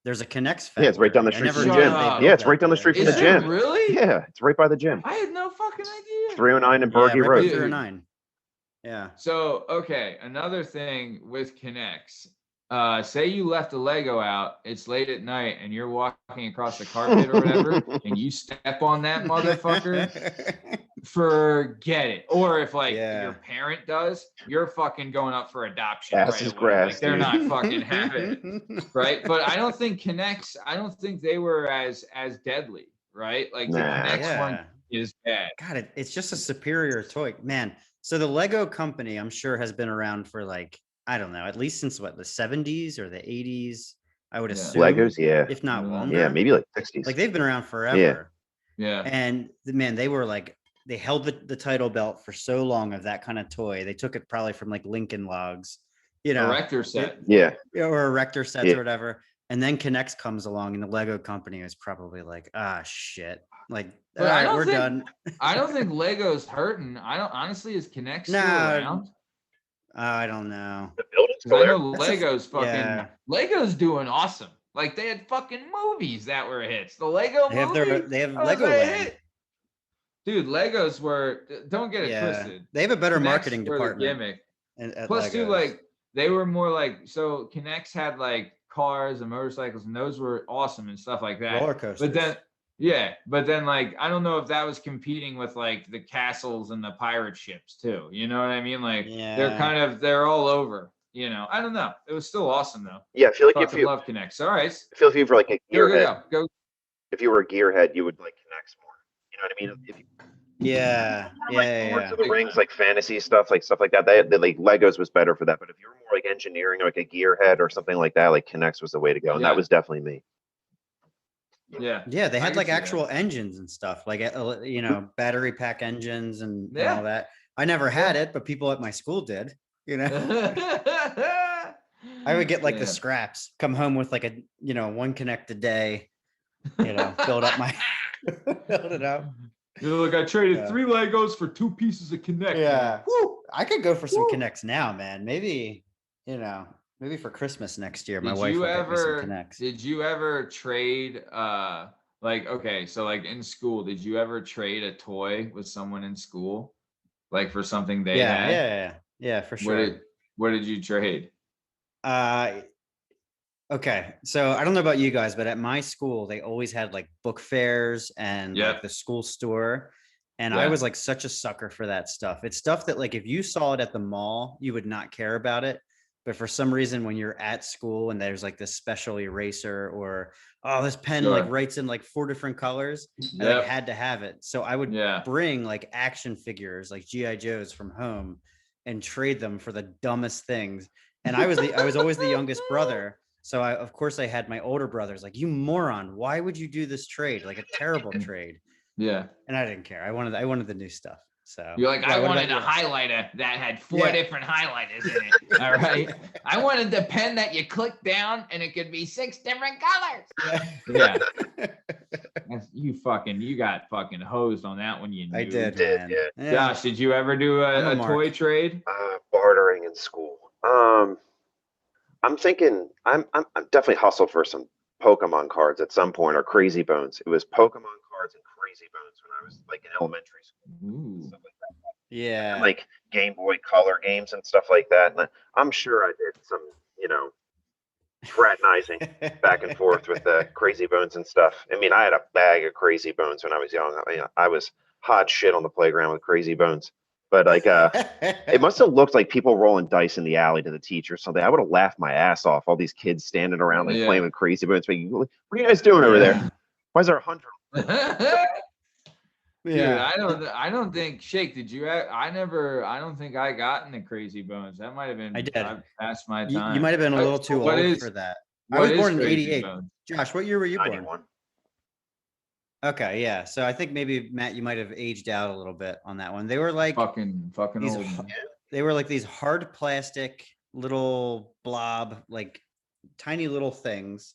there's a Kinects factory. Yeah, it's right down the street from the gym. Yeah, it's right down the street from the gym. Really? Yeah, it's right by the gym. I had no fucking idea. 309 and Bergie Road. 309. Yeah. So, okay, another thing with Kinects. Say you left a Lego out, it's late at night, and you're walking across the carpet or whatever, and you step on that motherfucker, forget it. Or if like your parent does, you're fucking going up for adoption. Ass is grass. Like, they're not fucking having it, right? But I don't think Kinects. I don't think they were as deadly, right? Like the Kinects one is bad. God, it's just a superior toy, man. So the Lego company, I'm sure, has been around for like, I don't know, at least since what, the 70s or the 80s, I would assume. Legos, if not longer. Yeah, maybe like 60s. Like they've been around forever. Yeah. And man, they were like, they held the title belt for so long of that kind of toy. They took it probably from like Lincoln Logs, you know, Erector set. Or Erector sets or whatever. And then Kinects comes along and the Lego company is probably like, shit. Like, all right, we're done. I don't think Lego's hurting. I don't, honestly, is Kinect still around? I don't know. I know Lego's fucking Lego's doing awesome. Like they had fucking movies that were hits. The Lego they have Legoland. Dude, Legos were, don't get it twisted. They have a better Kinects marketing were department. The gimmick. Plus, dude, like they were more like, so Kinects had like cars and motorcycles, and those were awesome and stuff like that. Roller coasters. But then like I don't know if that was competing with like the castles and the pirate ships too. You know what I mean? Like they're all over. You know, I don't know. It was still awesome though. Yeah, I feel like if you love Kinects. All right. I feel if you were like a gearhead. Go. If you were a gearhead, you would like Kinects more. You know what I mean? If you, Lord of the Rings, like fantasy stuff like that. They like Legos was better for that. But if you were more like engineering, or like a gearhead or something like that, like Kinects was the way to go, and that was definitely me. Yeah, they had like actual engines and stuff, like you know, battery pack engines and all that. I never had it, but people at my school did. You know, I would get like the scraps, come home with like a one Kinect a day. You know, build it up. Look, I traded 3 Legos for 2 pieces of Kinect. Yeah, woo! I could go for some Kinects now, man. Maybe maybe for Christmas next year, my wife will get me some Kinects. Did you ever trade like, okay, so like in school, did you ever trade a toy with someone in school? Like for something they had? Yeah, for sure. What did you trade? Okay, so I don't know about you guys, but at my school, they always had like book fairs and like the school store. And I was like such a sucker for that stuff. It's stuff that like if you saw it at the mall, you would not care about it. But for some reason, when you're at school and there's like this special eraser or, this pen like writes in like 4 different colors, I like had to have it. So I would bring like action figures, like G.I. Joes from home and trade them for the dumbest things. And I was always the youngest brother. So of course I had my older brothers like, you moron, why would you do this trade? Like a terrible trade. Yeah. And I didn't care. I wanted the new stuff. So you're like, I wanted a highlighter that had 4 different highlighters in it. All right. I wanted the pen that you click down and it could be 6 different colors. Yeah. You got fucking hosed on that one. I did, man. Yeah. Josh, did you ever do a toy trade? Bartering in school. I'm thinking I'm definitely hustled for some Pokemon cards at some point, or Crazy Bones. It was Pokemon cards and Crazy Bones when I was like in elementary school. Stuff like that. Yeah. And, like Game Boy Color games and stuff like that. And I'm sure I did some, fraternizing back and forth with Crazy Bones and stuff. I mean, I had a bag of Crazy Bones when I was young. I was hot shit on the playground with Crazy Bones. But like, it must have looked like people rolling dice in the alley to the teacher or something. I would have laughed my ass off. All these kids standing around like playing with crazy bones. What are you guys doing over there? Why is there 100? Dude, I don't think Shake. Did you? I don't think I got into Crazy Bones. That might have been. I did. Past my time. You might have been a little too old for that. I was born in '88. Josh, what year were you born? 91. Okay, yeah. So I think maybe Matt, you might have aged out a little bit on that one. They were like fucking old. They were like these hard plastic little blob, like tiny little things.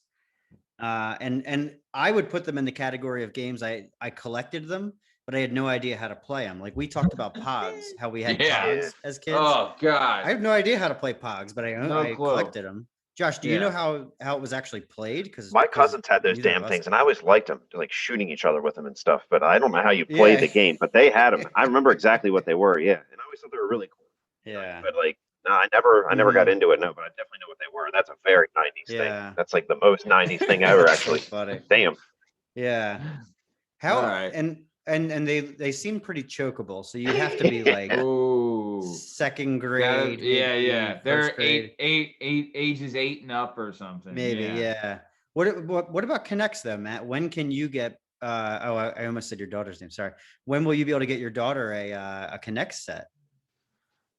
And I would put them in the category of games I collected them, but I had no idea how to play them. Like we talked about Pogs, how we had Pogs as kids. Oh God, I have no idea how to play Pogs, but I collected them. Josh, do you know how it was actually played? Because my cousins had those damn things, and I always liked them, like shooting each other with them and stuff. But I don't know how you played the game, but they had them. I remember exactly what they were. Yeah, and I always thought they were really cool. Yeah, but like, no, I never got into it. No, but I definitely know what they were. That's a very '90s thing. That's like the most '90s thing ever, actually. Funny. Damn. Yeah. How and they seem pretty chokeable, so you have to be like second grade. They're ages 8 and up or something. Maybe, yeah. What about Connects though, Matt? When can you get? I almost said your daughter's name. Sorry. When will you be able to get your daughter a Connects set?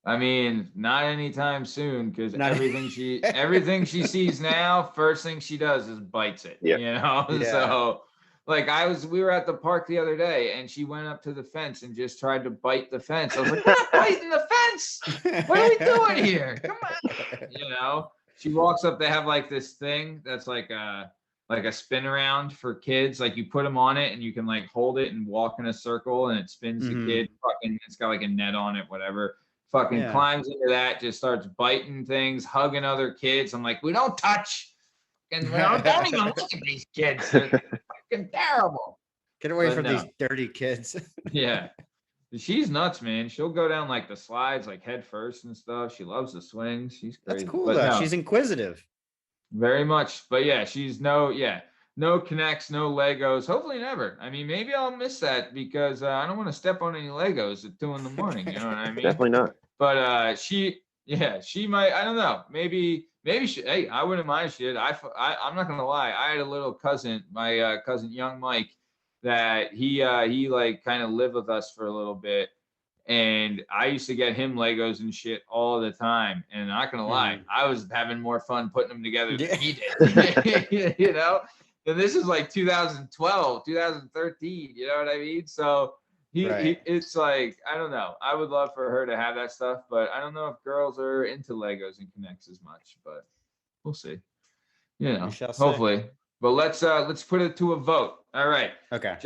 I mean, not anytime soon, because everything she sees now, first thing she does is bites it. Yeah. You know, so. Like we were at the park the other day and she went up to the fence and just tried to bite the fence. I was like, "Not biting the fence. What are we doing here? Come on." You know, she walks up, they have like this thing that's like a spin around for kids. Like you put them on it and you can like hold it and walk in a circle and it spins the kid. Fucking, it's got like a net on it, whatever. Fucking climbs into that, just starts biting things, hugging other kids. I'm like, we don't touch. And don't even look at these kids. They're fucking terrible. Get away from these dirty kids. Yeah. She's nuts, man. She'll go down like the slides, like head first and stuff. She loves the swings. She's crazy. That's cool, though. She's inquisitive. Very much. But yeah, she's no Connects, no Legos. Hopefully never. I mean, maybe I'll miss that because I don't want to step on any Legos at 2 a.m. You know what I mean? Definitely not. But she might. I don't know. Maybe she. Hey, I wouldn't mind. She did. I'm not gonna lie. I had a little cousin, my cousin Young Mike, that he like kind of lived with us for a little bit, and I used to get him Legos and shit all the time. And I'm not gonna lie, I was having more fun putting them together than he did. You know. And this is like 2012, 2013. You know what I mean? So. It's like, I don't know. I would love for her to have that stuff, but I don't know if girls are into Legos and Connects as much, but we'll see. You know, hopefully. But let's put it to a vote. All right. Okay.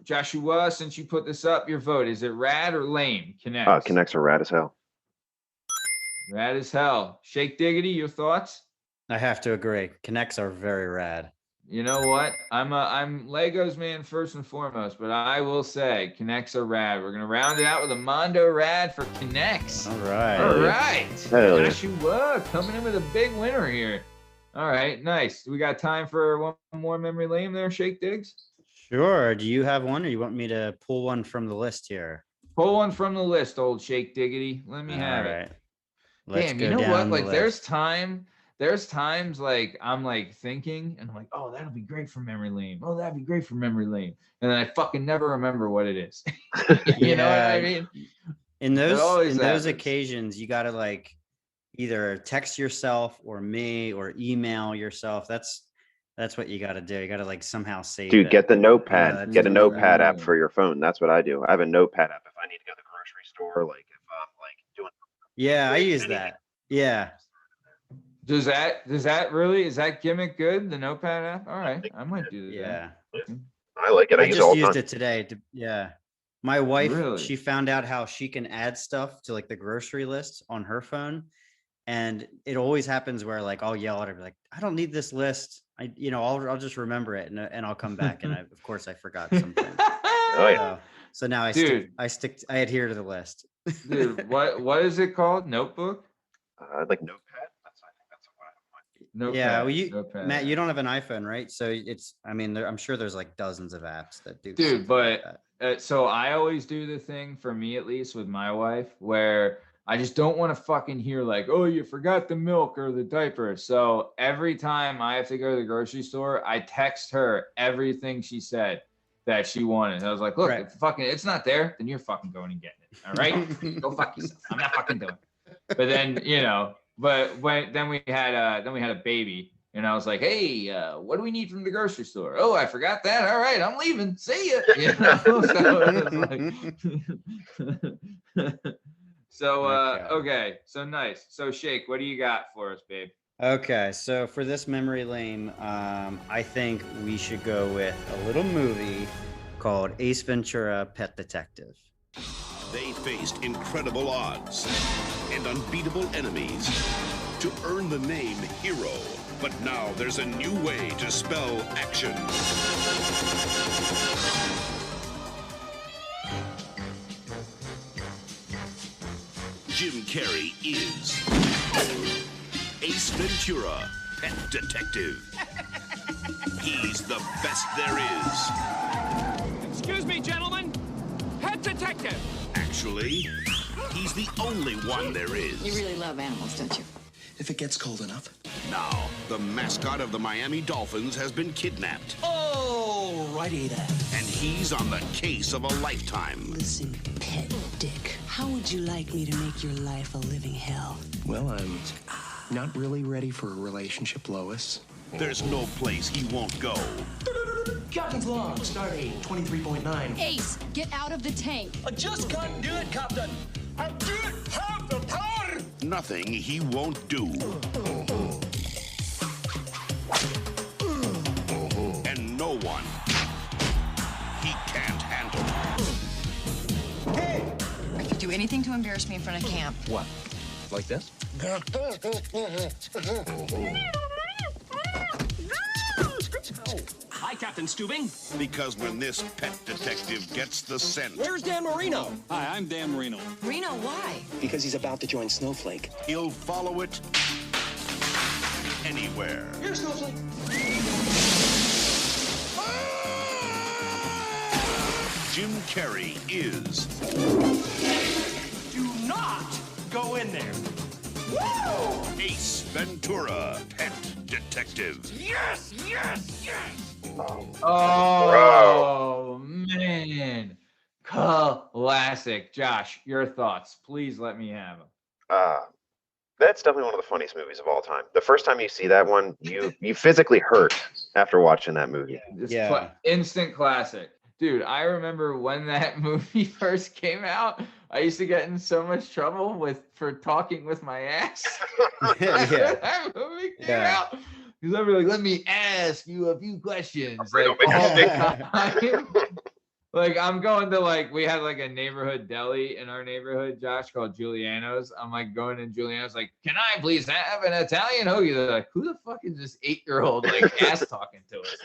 Joshua, since you put this up, your vote, is it rad or lame? Connects. Connects are rad as hell. Rad as hell. Shake Diggity, your thoughts? I have to agree. Connects are very rad. You know what? I'm Legos man first and foremost, but I will say Connects are rad. We're gonna round it out with a Mondo rad for Connects. All right. All right. Joshua coming in with a big winner here. All right, nice. We got time for one more memory lane there, Shake Diggs? Sure. Do you have one, or you want me to pull one from the list here? Pull one from the list, old Shake Diggity. Let me have it. Damn, you know what? Like there's times like I'm like thinking and I'm like, oh, that'll be great for memory lane. Oh, that'd be great for memory lane. And then I fucking never remember what it is. You know what I mean? In those occasions, you got to like either text yourself or me or email yourself. That's what you got to do. You got to like somehow save it. Get the notepad. Get a notepad app for your phone. That's what I do. I have a notepad app if I need to go to the grocery store, like if I'm like doing. Yeah, I use that. Yeah. Is that gimmick good? The notepad app? All right. I might do that. Yeah. I like it. I just used it today. My wife, she found out how she can add stuff to like the grocery list on her phone. And it always happens where like, I'll yell at her, like, I don't need this list. I'll just remember it and I'll come back. And of course I forgot something. Oh yeah. So now I adhere to the list. Dude, what is it called? Notebook? Like Notepad. Notepad. Yeah, well, Notepad. Matt, you don't have an iPhone, right? So I'm sure there's like dozens of apps that do. Dude, but so I always do the thing, for me at least, with my wife, where I just don't want to fucking hear like, oh, you forgot the milk or the diaper. So every time I have to go to the grocery store, I text her everything she said that she wanted. I was like, look, if it's not there, then you're fucking going and getting it. All right, go fuck yourself. I'm not fucking doing it. But then, then we had a baby, and I was like, hey, what do we need from the grocery store? Oh, I forgot that. All right, I'm leaving. See ya. Okay, so nice. So Shake, what do you got for us, babe? Okay, so for this memory lane, I think we should go with a little movie called Ace Ventura: Pet Detective. They faced incredible odds and unbeatable enemies to earn the name Hero. But now there's a new way to spell action. Jim Carrey is Ace Ventura, Pet Detective. He's the best there is. Excuse me, gentlemen. Pet detective. Actually, he's the only one there is. You really love animals, don't you? If it gets cold enough. Now, the mascot of the Miami Dolphins has been kidnapped. Oh, righty then. And he's on the case of a lifetime. Listen, Pet Dick, how would you like me to make your life a living hell? Well, I'm not really ready for a relationship, Lois. There's no place he won't go. Captain's log, stardate 23.9. Ace, get out of the tank. I just can't do it, Captain. I don't have the power. Nothing he won't do. And no one he can't handle. Hey! I could do anything to embarrass me in front of camp. What? Like this? Hi, Captain Stubing. Because when this pet detective gets the scent... Where's Dan Marino? Hi, I'm Dan Marino. Marino, why? Because he's about to join Snowflake. He'll follow it anywhere. Here's Snowflake. Jim Carrey is... Do not go in there. Woo! Ace Ventura, Pet Detective. Yes, yes, yes. Oh, man. Classic. Josh, your thoughts. Please let me have them. That's definitely one of the funniest movies of all time. The first time you see that one, you physically hurt after watching that movie. Instant classic. Dude, I remember when that movie first came out, I used to get in so much trouble for talking with my ass. That movie came out. Because I'd be like, let me ask you a few questions. Like, all the time. Like, I'm going to, we had, a neighborhood deli in our neighborhood, Josh, called Giuliano's. I'm, going in Giuliano's, can I please have an Italian hoagie? They're like, who the fuck is this 8-year-old, ass talking to us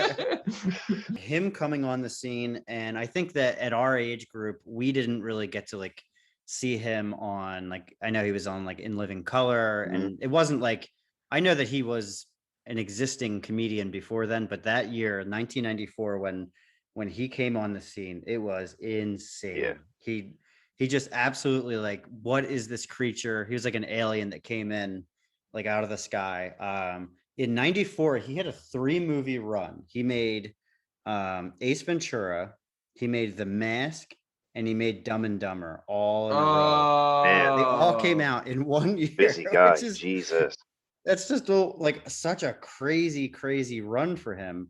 here? Him coming on the scene, and I think that at our age group, we didn't really get to, see him on, I know he was on, In Living Color, and it wasn't, I know that he was an existing comedian before then, but that year, 1994, when he came on the scene, it was insane. Yeah. He just absolutely what is this creature? He was like an alien that came in out of the sky. In 94, he had a 3-movie run. He made Ace Ventura, he made The Mask, and he made Dumb and Dumber all in a row. Man. They all came out in one year. Busy guy, Jesus. That's just such a crazy run for him.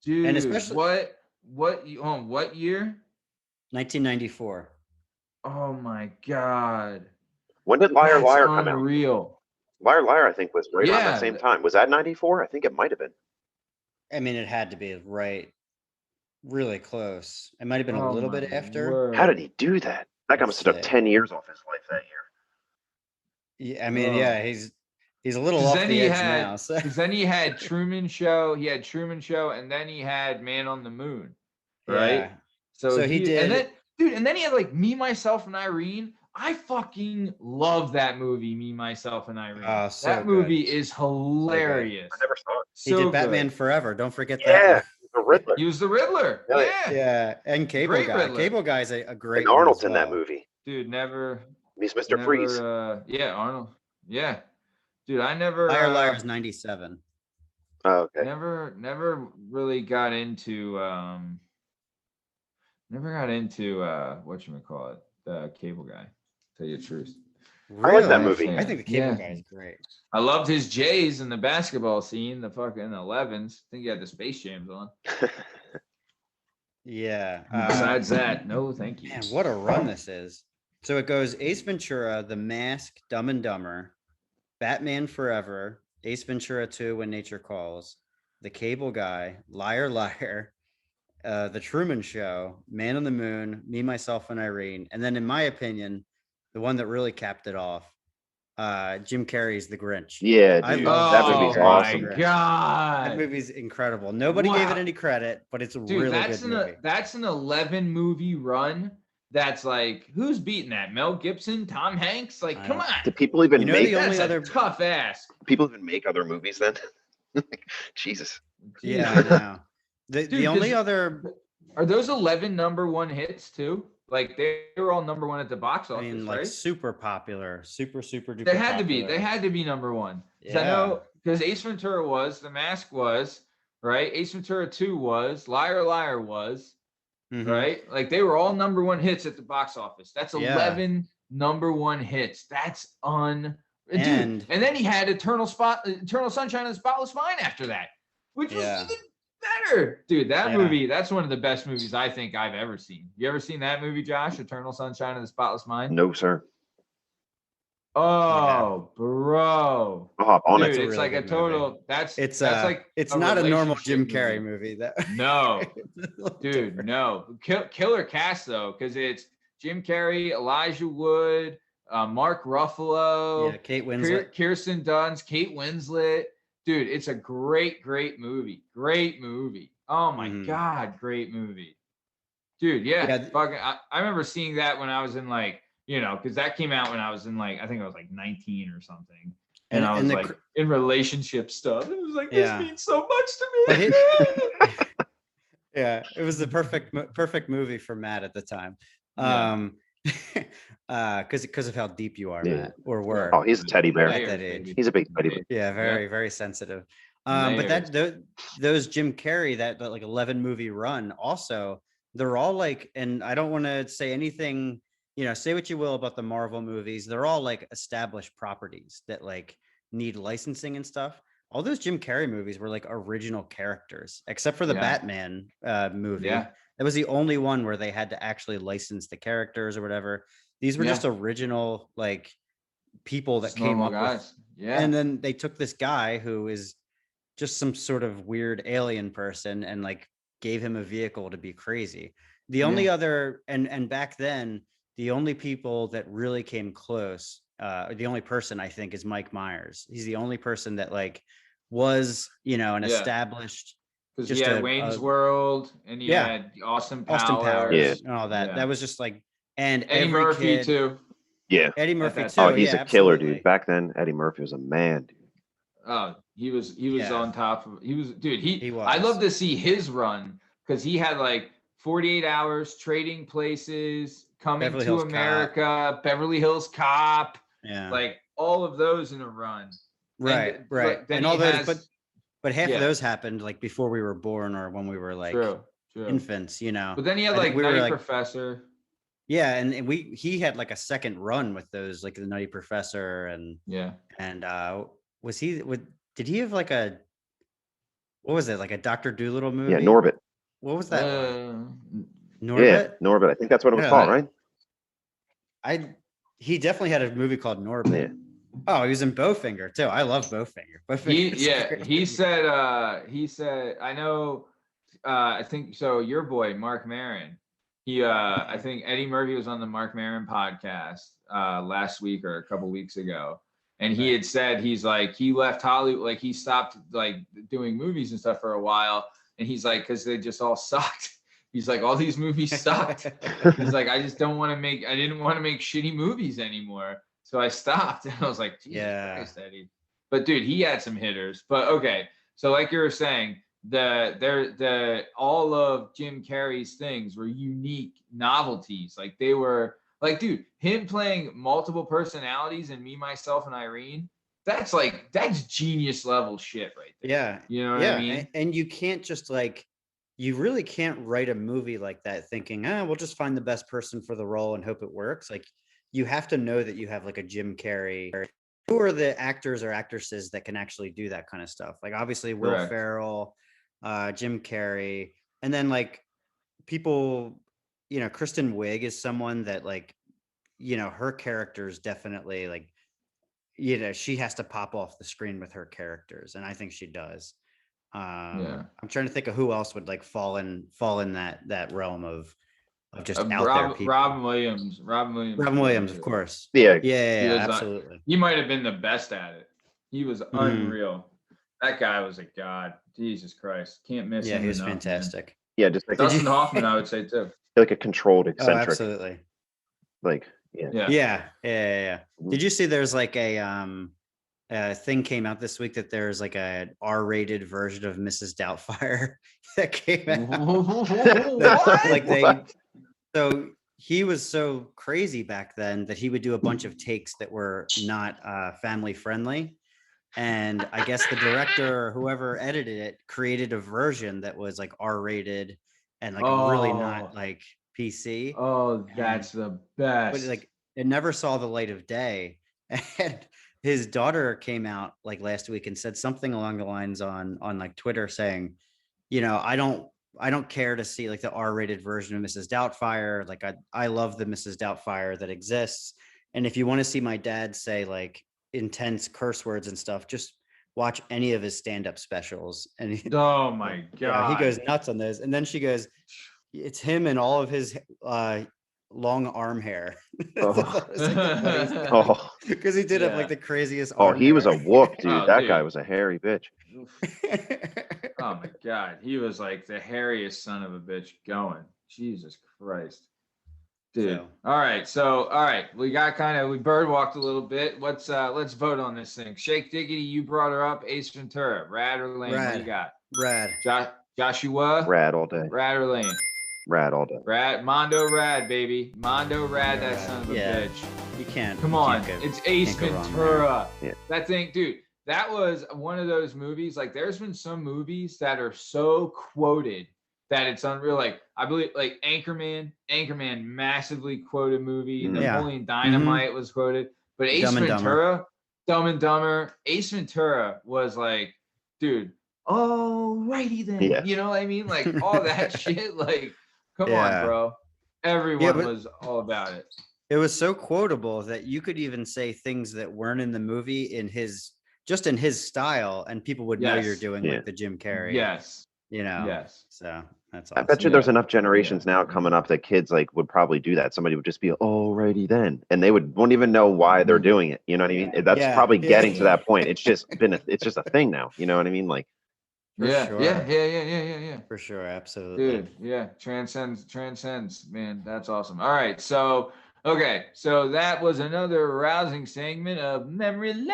Dude, and especially what year? 1994. Oh my God. When did Liar Liar come out? Unreal. Liar Liar, I think, was right around that same time. Was that 94? I think it might have been. I mean, it had to be really close. It might have been a little bit after. Word. How did he do that? That guy must have took 10 years off his life that year. Yeah, I mean, he's a little off the edge now. Because then he had Truman Show, and then he had Man on the Moon, right? Yeah. So he did. And then he had Me, Myself, and Irene. I fucking love that movie, Me, Myself, and Irene. That movie is hilarious. I never saw it. He did Batman Forever. Don't forget that. The Riddler. He was the Riddler. Yeah. Yeah, and Cable Great Guy. Riddler. Cable Guy's a great And one Arnold's as in that well. movie. Dude, never. He's Mr. Freeze. Yeah, Arnold. Yeah. Dude, I never. Liar is 97. Oh, okay. Never really got into whatchamacallit, the Cable Guy, tell you the truth. I like that movie. I think the Cable Guy is great. I loved his Jays in the basketball scene, the fucking 11s. I think he had the Space Jams on. Yeah. Besides that, no thank you. Man, what a run this is. So it goes Ace Ventura, The Mask, Dumb and Dumber, Batman Forever, Ace Ventura 2, When Nature Calls, The Cable Guy, Liar Liar, The Truman Show, Man on the Moon, Me, Myself, and Irene. And then in my opinion, the one that really capped it off, Jim Carrey's The Grinch. Yeah, I dude, love that movie's awesome. Oh my God. That movie's incredible. Nobody gave it any credit, but it's a really good movie. That's an 11 movie run. That's like, who's beating that? Mel Gibson, Tom Hanks? Like, come on. Do people even make that's a tough ass. People even make other movies then? Jesus. Yeah, I know. The only other are those 11 #1 hits too? Like they were all #1 at the box office, like right? super popular, super duper. They had popular. to be. They had to be #1. Yeah. I know because Ace Ventura was, The Mask was, right? Ace Ventura 2 was, Liar Liar was, right? Like they were all #1 hits at the box office. That's 11 #1 hits. That's and then he had Eternal Sunshine of the Spotless Mind after that, which was even better. Dude, that movie, that's one of the best movies I think I've ever seen. You ever seen that movie, Josh? Eternal Sunshine of the Spotless Mind? No, sir. Oh, bro. I'll hop on Dude, it. it's like a total movie. that's like it's not a normal Jim Carrey movie. No. Dude, no. Killer cast though, because it's Jim Carrey, Elijah Wood, Mark Ruffalo, Kate Winslet, Kirsten Dunst, Kate Winslet. Dude, it's a great movie. Great movie. Oh my God, great movie. Dude, fucking, I remember seeing that when I was in like, because that came out when I was in like, I think I was like 19 or something. And I was like in relationship stuff. It was like, this means so much to me. Yeah, it was the perfect movie for Matt at the time. Because of how deep you are, Matt, or were. Oh, he's a teddy bear. At that age. He's a big teddy bear. Yeah, very sensitive. But those Jim Carrey, that like 11 movie run, also they're all like, and I don't want to say anything, say what you will about the Marvel movies. They're all like established properties that like need licensing and stuff. All those Jim Carrey movies were like original characters, except for the Batman movie. Yeah. That was the only one where they had to actually license the characters or whatever. These were just original like people that came up with. Yeah. And then they took this guy who is just some sort of weird alien person and like gave him a vehicle to be crazy. The only other and back then, the only people that really came close, the only person I think is Mike Myers. He's the only person that like was, an established. Because you had Wayne's World and you had Austin Powers and all that. That was just like, and Eddie Murphy too. Yeah. Eddie Murphy too. Oh, he's a killer, dude. Back then, Eddie Murphy was a man, dude. Oh, he was on top of he was. I love to see his run because he had like 48 Hours, Trading Places, Coming Beverly to Hills America, Cop. Beverly Hills Cop. Yeah. Like all of those in a run. Right. Then and all those, but half of those happened like before we were born or when we were like infants, But then he had like Nutty Professor. Yeah, and he had like a second run with those, like the Nutty Professor and did he have like what was it, like a Dr. Dolittle movie? Yeah, Norbit. What was that? Norbit? Yeah, Norbit. I think that's what it was called, right? He definitely had a movie called Norbit. Yeah. Oh, he was in Bowfinger too. I love Bowfinger. He said, I know, I think so. Your boy, Mark Maron, I think Eddie Murphy was on the Mark Maron podcast last week or a couple weeks ago. And he had said, he's like, he left Hollywood, like he stopped like doing movies and stuff for a while. And he's like, cause they just all sucked. He's like, all these movies sucked. He's like, I didn't want to make shitty movies anymore. So I stopped and I was like, Jesus Christ, Eddie. But dude, he had some hitters. But okay. So like you were saying, all of Jim Carrey's things were unique novelties. Like they were like, dude, him playing multiple personalities in Me, Myself, and Irene. That's genius level shit right there. Yeah. You know what I mean? And you can't just like, you really can't write a movie like that thinking, we'll just find the best person for the role and hope it works. Like you have to know that you have like a Jim Carrey. Who are the actors or actresses that can actually do that kind of stuff? Like obviously Will Ferrell, Jim Carrey, and then like people, Kristen Wiig is someone that like, her characters definitely like, she has to pop off the screen with her characters, and I think she does. I'm trying to think of who else would like fall in that realm of just out there people. Robin Williams, of course. Yeah, absolutely. He might have been the best at it. He was unreal. That guy was a god. Jesus Christ, can't miss him. Yeah, he was fantastic. Man. Yeah, just like Dustin Hoffman, I would say too. Like a controlled eccentric. Oh, absolutely. Like Yeah. Did you see there's like a thing came out this week that there's like a R-rated version of Mrs. Doubtfire that came out. So he was so crazy back then that he would do a bunch of takes that were not family friendly. And I guess the director or whoever edited it created a version that was like R-rated and like really not like PC. Oh, that's the best. But like it never saw the light of day. And his daughter came out like last week and said something along the lines on like Twitter saying, I don't care to see like the R-rated version of Mrs. Doubtfire. Like I love the Mrs. Doubtfire that exists. And if you want to see my dad say like intense curse words and stuff, just watch any of his stand-up specials. And oh my God, he goes nuts on those. And then she goes, it's him and all of his long arm hair. Because he did have like the craziest he was a whoop, dude. That guy was a hairy bitch. Oh my God, he was like the hairiest son of a bitch going. Jesus Christ, dude. All right, we got we bird walked a little bit. Let's vote on this thing. Shake Diggity, you brought her up. Ace Ventura, rad or lame? What do you got? Rad. Joshua, rad all day. Rad or lame? Rad all day. Rad, Mondo Rad, baby. Mondo Rad, that son of a bitch. You can't. Come on, it's Ace Ventura. Yeah. That thing, dude. That was one of those movies. Like, there's been some movies that are so quoted that it's unreal. Like, I believe, like Anchorman, massively quoted movie. Napoleon Dynamite was quoted, but Ace Ventura, Dumb and Dumber, Ace Ventura was like, dude. Alrighty then. Yeah. You know what I mean? Like all that shit. Like, come on, bro. Everyone was all about it. It was so quotable that you could even say things that weren't in the movie in his style, and people would know you're doing like the Jim Carrey. Yes. Yes. So that's awesome. I bet you there's enough generations now coming up that kids like would probably do that. Somebody would just be alrighty then, and they won't even know why they're doing it. You know what I mean? That's probably getting to that point. It's just it's just a thing now. You know what I mean? Like. Yeah. For sure, absolutely. Dude, yeah, transcends, man. That's awesome. All right, so that was another rousing segment of Memory Lane.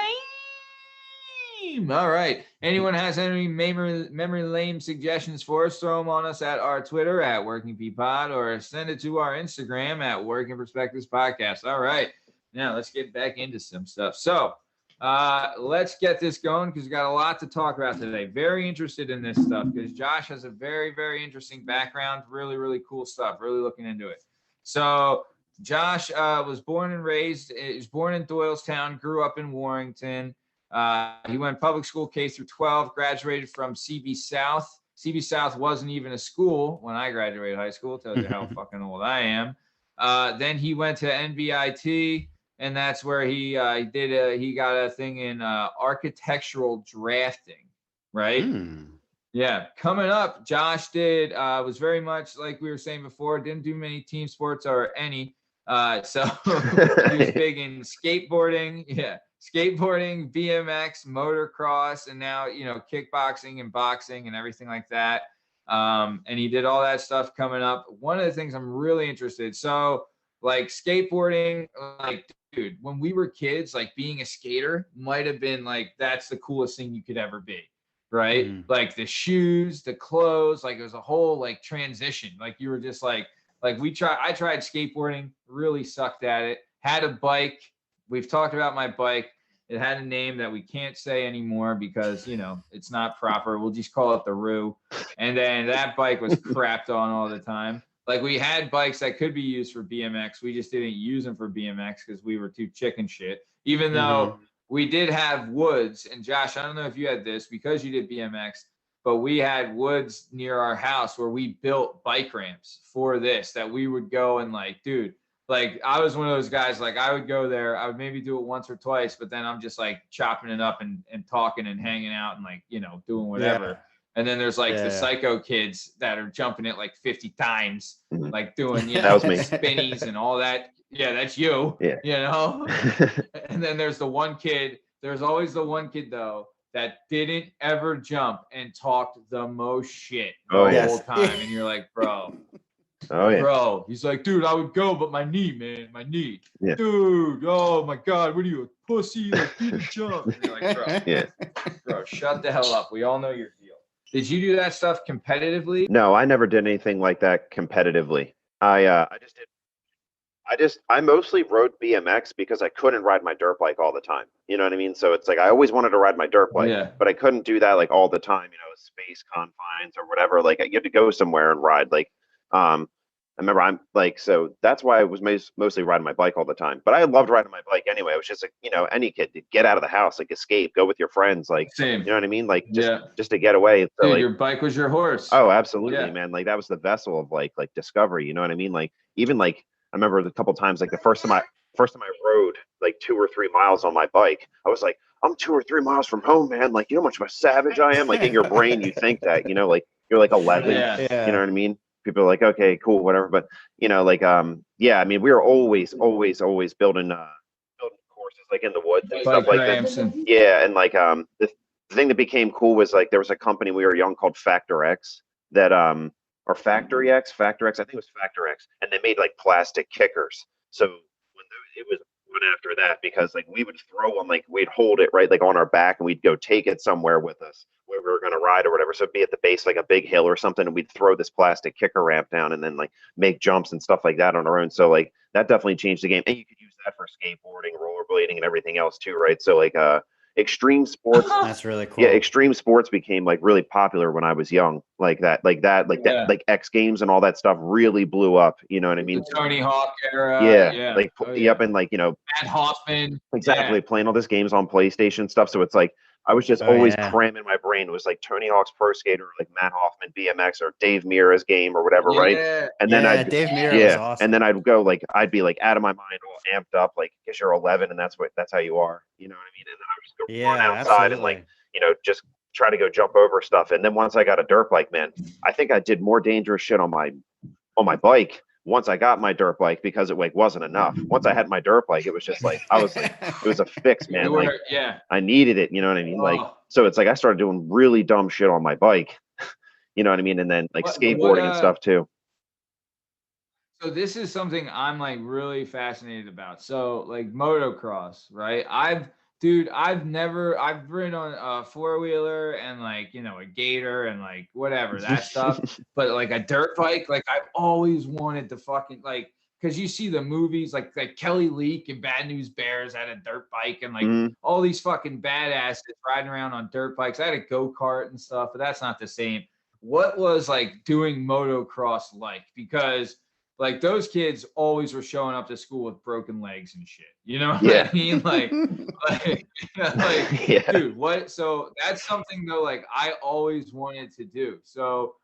All right, anyone has any memory lane suggestions for us? Throw them on us at our Twitter at Working P Pod, or send it to our Instagram at Working Perspectives Podcast. All right, now let's get back into some stuff. So. Let's get this going because we got a lot to talk about today. Very interested in this stuff because Josh has a very, very interesting background. Really, really cool stuff. Really looking into it. So Josh was born and raised. He was born in Doylestown, grew up in Warrington. He went public school K through 12, graduated from CB South. CB South wasn't even a school when I graduated high school. Tells you how fucking old I am. Then he went to NBIT. And that's where he got a thing in architectural drafting, right? Yeah. Coming up, Josh was very much like we were saying before, didn't do many team sports or any. So he was big in skateboarding. Yeah. Skateboarding, BMX, motocross, and now, kickboxing and boxing and everything like that. And he did all that stuff coming up. One of the things I'm really interested. So like skateboarding, like, dude, when we were kids, like being a skater might have been like, that's the coolest thing you could ever be, right? Like the shoes, the clothes, like it was a whole like transition. Like you were just like I tried skateboarding, really sucked at it. Had a bike. We've talked about my bike. It had a name that we can't say anymore because, you know, it's not proper. We'll just call it the Roo. And then that bike was crapped on all the time. Like we had bikes that could be used for BMX. We just didn't use them for BMX because we were too chicken shit. Even though we did have woods. And Josh, I don't know if you had this because you did BMX, but we had woods near our house where we built bike ramps for this that we would go and like, dude, like I was one of those guys, like I would go there, I would maybe do it once or twice, but then I'm just like chopping it up and talking and hanging out and like, you know, doing whatever. Yeah. And then there's like the psycho kids that are jumping it like 50 times, like doing, you know, spinnies and all that. Yeah, that's you, you know? And then there's the one kid, there's always the one kid though, that didn't ever jump and talked the most shit the whole time. And you're like, bro. Bro, he's like, dude, I would go, but my knee, man, my knee. Yeah. Dude, oh my God, what are you, a pussy? Like, do the jump. And you're like, bro, bro, shut the hell up. We all know your deal. Did you do that stuff competitively? No, I never did anything like that competitively. I mostly rode BMX because I couldn't ride my dirt bike all the time. You know what I mean? So it's like I always wanted to ride my dirt bike, but I couldn't do that like all the time, you know, space confines or whatever. Like you had to go somewhere and ride. Like I remember I'm like, so that's why I was mostly riding my bike all the time. But I loved riding my bike anyway. It was just like, you know, any kid to get out of the house, like escape, go with your friends, like, same. You know what I mean? Like just to get away. So, dude, like, your bike was your horse. Oh, absolutely, man. Like that was the vessel of like discovery. You know what I mean? Like even like I remember a couple times, like the first time I rode like 2 or 3 miles on my bike, I was like, I'm 2 or 3 miles from home, man. Like, you know how much of a savage I am? Like in your brain, you think that, you know, like you're like 11, you know what I mean? People are like, okay, cool, whatever. But you know, like, yeah, I mean, we were always building courses like in the woods and stuff like that. Yeah. And like, the thing that became cool was like, there was a company when we were young called Factor X that, or Factory X, I think it was Factor X. And they made like plastic kickers. So when it was one after that, because like we would throw them, like we'd hold it right, like on our back and we'd go take it somewhere with us where we were going to ride or whatever. So it'd be at the base, like a big hill or something. And we'd throw this plastic kicker ramp down and then like make jumps and stuff like that on our own. So like that definitely changed the game. And you could use that for skateboarding, rollerblading and everything else too. Right. So like, extreme sports. That's really cool. Yeah, extreme sports became like really popular when I was young. Like X Games and all that stuff really blew up. You know what I mean? The Tony Hawk era. Yeah. Like up in like, you know, Matt Hoffman. Exactly. Playing all these games on PlayStation stuff. So it's like I was just always cramming my brain. It was like Tony Hawk's Pro Skater, like Matt Hoffman BMX or Dave Mira's game or whatever, right? And then Dave Mira was awesome. And then I'd go like I'd be like out of my mind, all amped up, like because you're 11 and that's how you are. You know what I mean? And then I would just go run outside and like, you know, just try to go jump over stuff. And then once I got a dirt bike, man, I think I did more dangerous shit on my bike once I got my dirt bike because it like wasn't enough. Once I had my dirt bike, it was just like I was like it was a fix, man. Like I needed it, you know what I mean? Like so it's like I started doing really dumb shit on my bike. You know what I mean? And then like skateboarding and stuff too. So this is something I'm like really fascinated about. So like motocross, right? I've ridden on a 4-wheeler and like, you know, a gator and like whatever that stuff. But like a dirt bike, like I've always wanted to fucking like, because you see the movies like Kelly Leak and Bad News Bears had a dirt bike and like all these fucking badasses riding around on dirt bikes. I had a go-kart and stuff, but that's not the same. What was like doing motocross like? Because like those kids always were showing up to school with broken legs and shit. You know what I mean? Like, dude, what? So that's something though, like I always wanted to do. So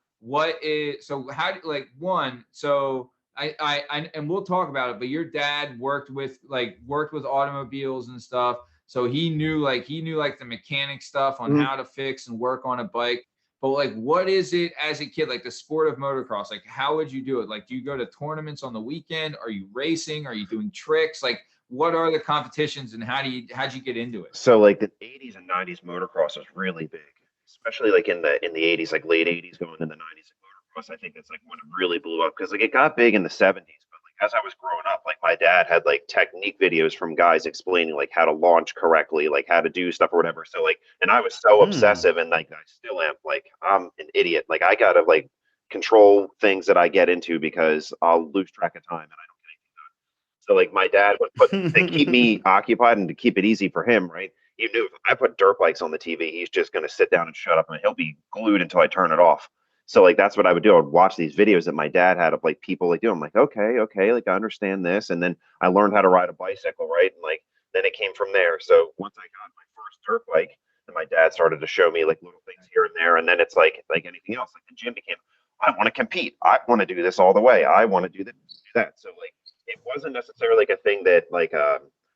how do like one, so I and we'll talk about it, but your dad worked with automobiles and stuff. So he knew the mechanic stuff on how to fix and work on a bike. But like, what is it as a kid, like the sport of motocross? Like, how would you do it? Like, do you go to tournaments on the weekend? Are you racing? Are you doing tricks? Like, what are the competitions and how'd you get into it? So like the 80s and 90s motocross was really big, especially like in the 80s, like late 80s going in the 90s. Motocross, I think that's like when it really blew up because like it got big in the 70s, but like as I was growing up, like my dad had like technique videos from guys explaining like how to launch correctly, like how to do stuff or whatever. So like, and I was so obsessive, and like I still am. Like I'm an idiot. Like I gotta like control things that I get into because I'll lose track of time and I don't get anything done. So like my dad would put to keep me occupied and to keep it easy for him, right? He knew if I put dirt bikes on the TV, he's just gonna sit down and shut up, and he'll be glued until I turn it off. So like that's what I would do. I would watch these videos that my dad had of like people like doing. I'm like, okay, like I understand this. And then I learned how to ride a bicycle, right? And like then it came from there. So once I got my first dirt bike, and my dad started to show me like little things here and there. And then it's like anything else, like the gym became, I want to compete. I want to do this all the way. I want to do this, do that. So like it wasn't necessarily like a thing that like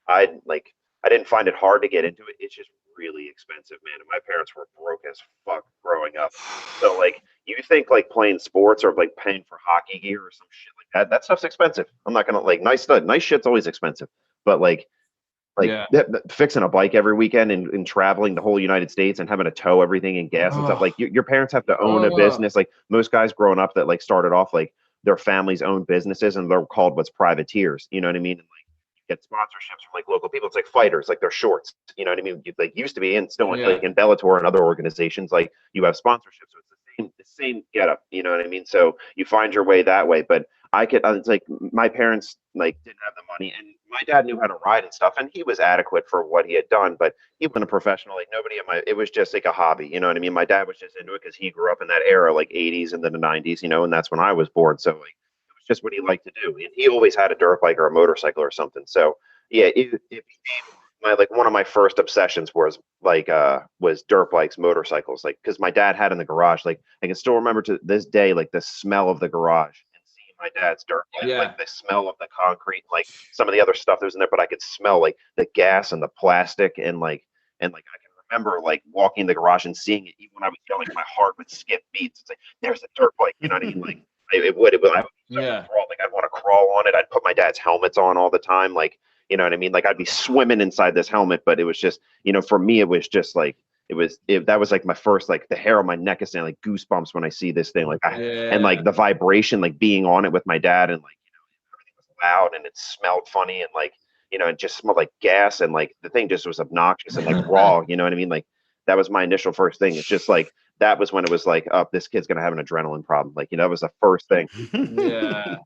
I didn't find it hard to get into it. It's just really expensive, man. And my parents were broke as fuck growing up. So like you think like playing sports or like paying for hockey gear or some shit like that, that stuff's expensive. I'm not gonna like nice shit's always expensive. But like fixing a bike every weekend and traveling the whole United States and having to tow everything and gas and stuff. Like your parents have to own a business. Like most guys growing up that like started off like their families own businesses and they're called what's privateers. You know what I mean? And like get sponsorships from like local people. It's like fighters, like they're shorts. You know what I mean? You, like used to be, and still like in Bellator and other organizations, like you have sponsorships. So it's the same getup. You know what I mean? So you find your way that way. But I could, it's like my parents like didn't have the money, and my dad knew how to ride and stuff, and he was adequate for what he had done. But he wasn't a professional. Like nobody in it was just like a hobby. You know what I mean? My dad was just into it because he grew up in that era, like 80s and then the 90s. You know, and that's when I was born. So like just what he liked to do. And he always had a dirt bike or a motorcycle or something. So yeah, it became my like one of my first obsessions was like was dirt bikes, motorcycles, like because my dad had in the garage. Like I can still remember to this day like the smell of the garage and seeing my dad's dirt bike, like the smell of the concrete, like some of the other stuff that was in there, but I could smell like the gas and the plastic and like I can remember like walking in the garage and seeing it even when I was young, like my heart would skip beats. It's like there's a dirt bike, you know what I mean? Like it would I would crawl, like I'd want to crawl on it. I'd put my dad's helmets on all the time, like you know what I mean? Like I'd be swimming inside this helmet, but it was just, you know, for me it was just like that was like my first, like the hair on my neck is saying like goosebumps when I see this thing, like and like the vibration, like being on it with my dad, and like you know everything was loud and it smelled funny and like you know it just smelled like gas and like the thing just was obnoxious and like raw, you know what I mean? Like that was my initial first thing. It's just like that was when it was like, oh, this kid's gonna have an adrenaline problem. Like, you know, that was the first thing. Yeah.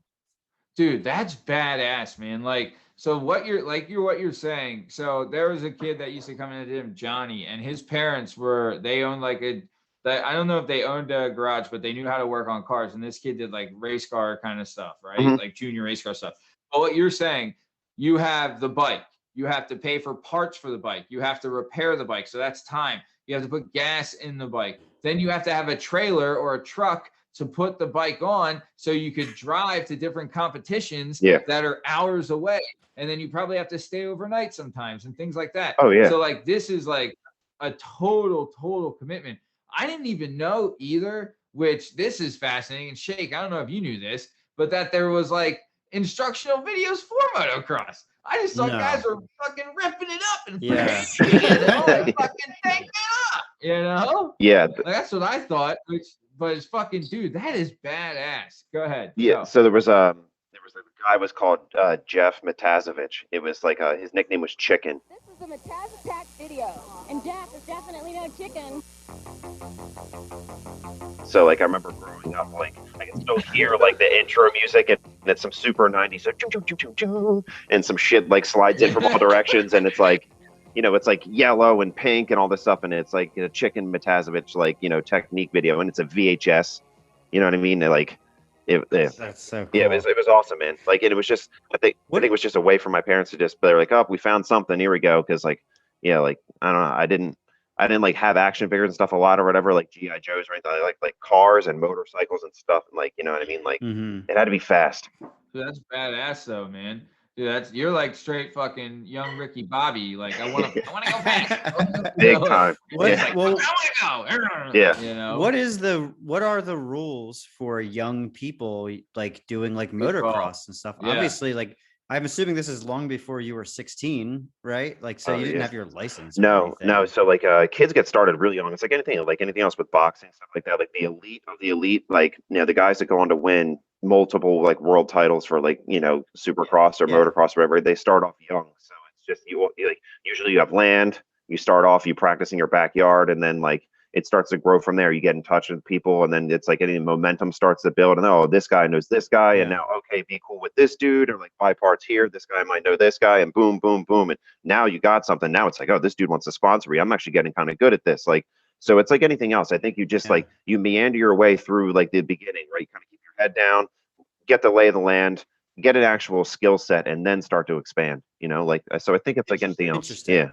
Dude, that's badass, man. Like, so what you're saying. So there was a kid that used to come into the gym, Johnny, and his parents they owned like I don't know if they owned a garage, but they knew how to work on cars. And this kid did like race car kind of stuff, right? Like junior race car stuff. But what you're saying, you have the bike, you have to pay for parts for the bike, you have to repair the bike. So that's time. You have to put gas in the bike. Then you have to have a trailer or a truck to put the bike on so you could drive to different competitions that are hours away. And then you probably have to stay overnight sometimes and things like that. Oh, yeah. So like this is like a total commitment. I didn't even know either, which this is fascinating. And Shake, I don't know if you knew this, but that there was like instructional videos for motocross. I just thought guys were fucking ripping it up and fucking taking it up, you know? Yeah. Like, that's what I thought, but it's fucking, dude, that is badass. Go ahead. Yeah. Go. So there was a guy was called Jeff Matazovich. It was like his nickname was Chicken. This is the Mataz Attack video, and Jeff is definitely no chicken. So like I remember growing up, like I can still hear like the intro music and it's some super 90s like, and some shit like slides in from all directions, and it's like, you know, it's like yellow and pink and all this stuff, and it's like a Chicken Matazovich like, you know, technique video, and it's a VHS, you know what I mean? Like that's so cool. Yeah, it was awesome, man. Like, and it was just I think it was just a way for my parents to just, they're like, oh, we found something, here we go. Because like, yeah, like I don't know, I didn't like have action figures and stuff a lot or whatever, like GI Joes or anything. I like cars and motorcycles and stuff, and like, you know what I mean? Like it had to be fast. Dude, that's badass though, man. Dude, you're like straight fucking young Ricky Bobby. Like I want to go fast. Big time. What, yeah. Well, I want to go. Yeah. You know? What are the rules for young people like doing like motocross and stuff? Yeah. Obviously, like I'm assuming this is long before you were 16, right? Like, so you didn't have your license. No. So like, kids get started really young. It's like anything else with boxing, stuff like that. Like the elite of the elite, like, the guys that go on to win multiple like world titles for like, Supercross or motocross or whatever, they start off young. So it's just like usually you have land. You start off, you practice in your backyard, and then like it starts to grow from there. You get in touch with people, and then it's like any momentum starts to build. And this guy knows this guy, and now okay, be cool with this dude, or like buy parts here. This guy might know this guy, and boom, boom, boom, and now you got something. Now it's like, oh, this dude wants to sponsor me. I'm actually getting kind of good at this. Like, so it's like anything else. I think you just like you meander your way through like the beginning, right? You kind of keep your head down, get the lay of the land, get an actual skill set, and then start to expand. Like so. I think it's like anything else. Yeah.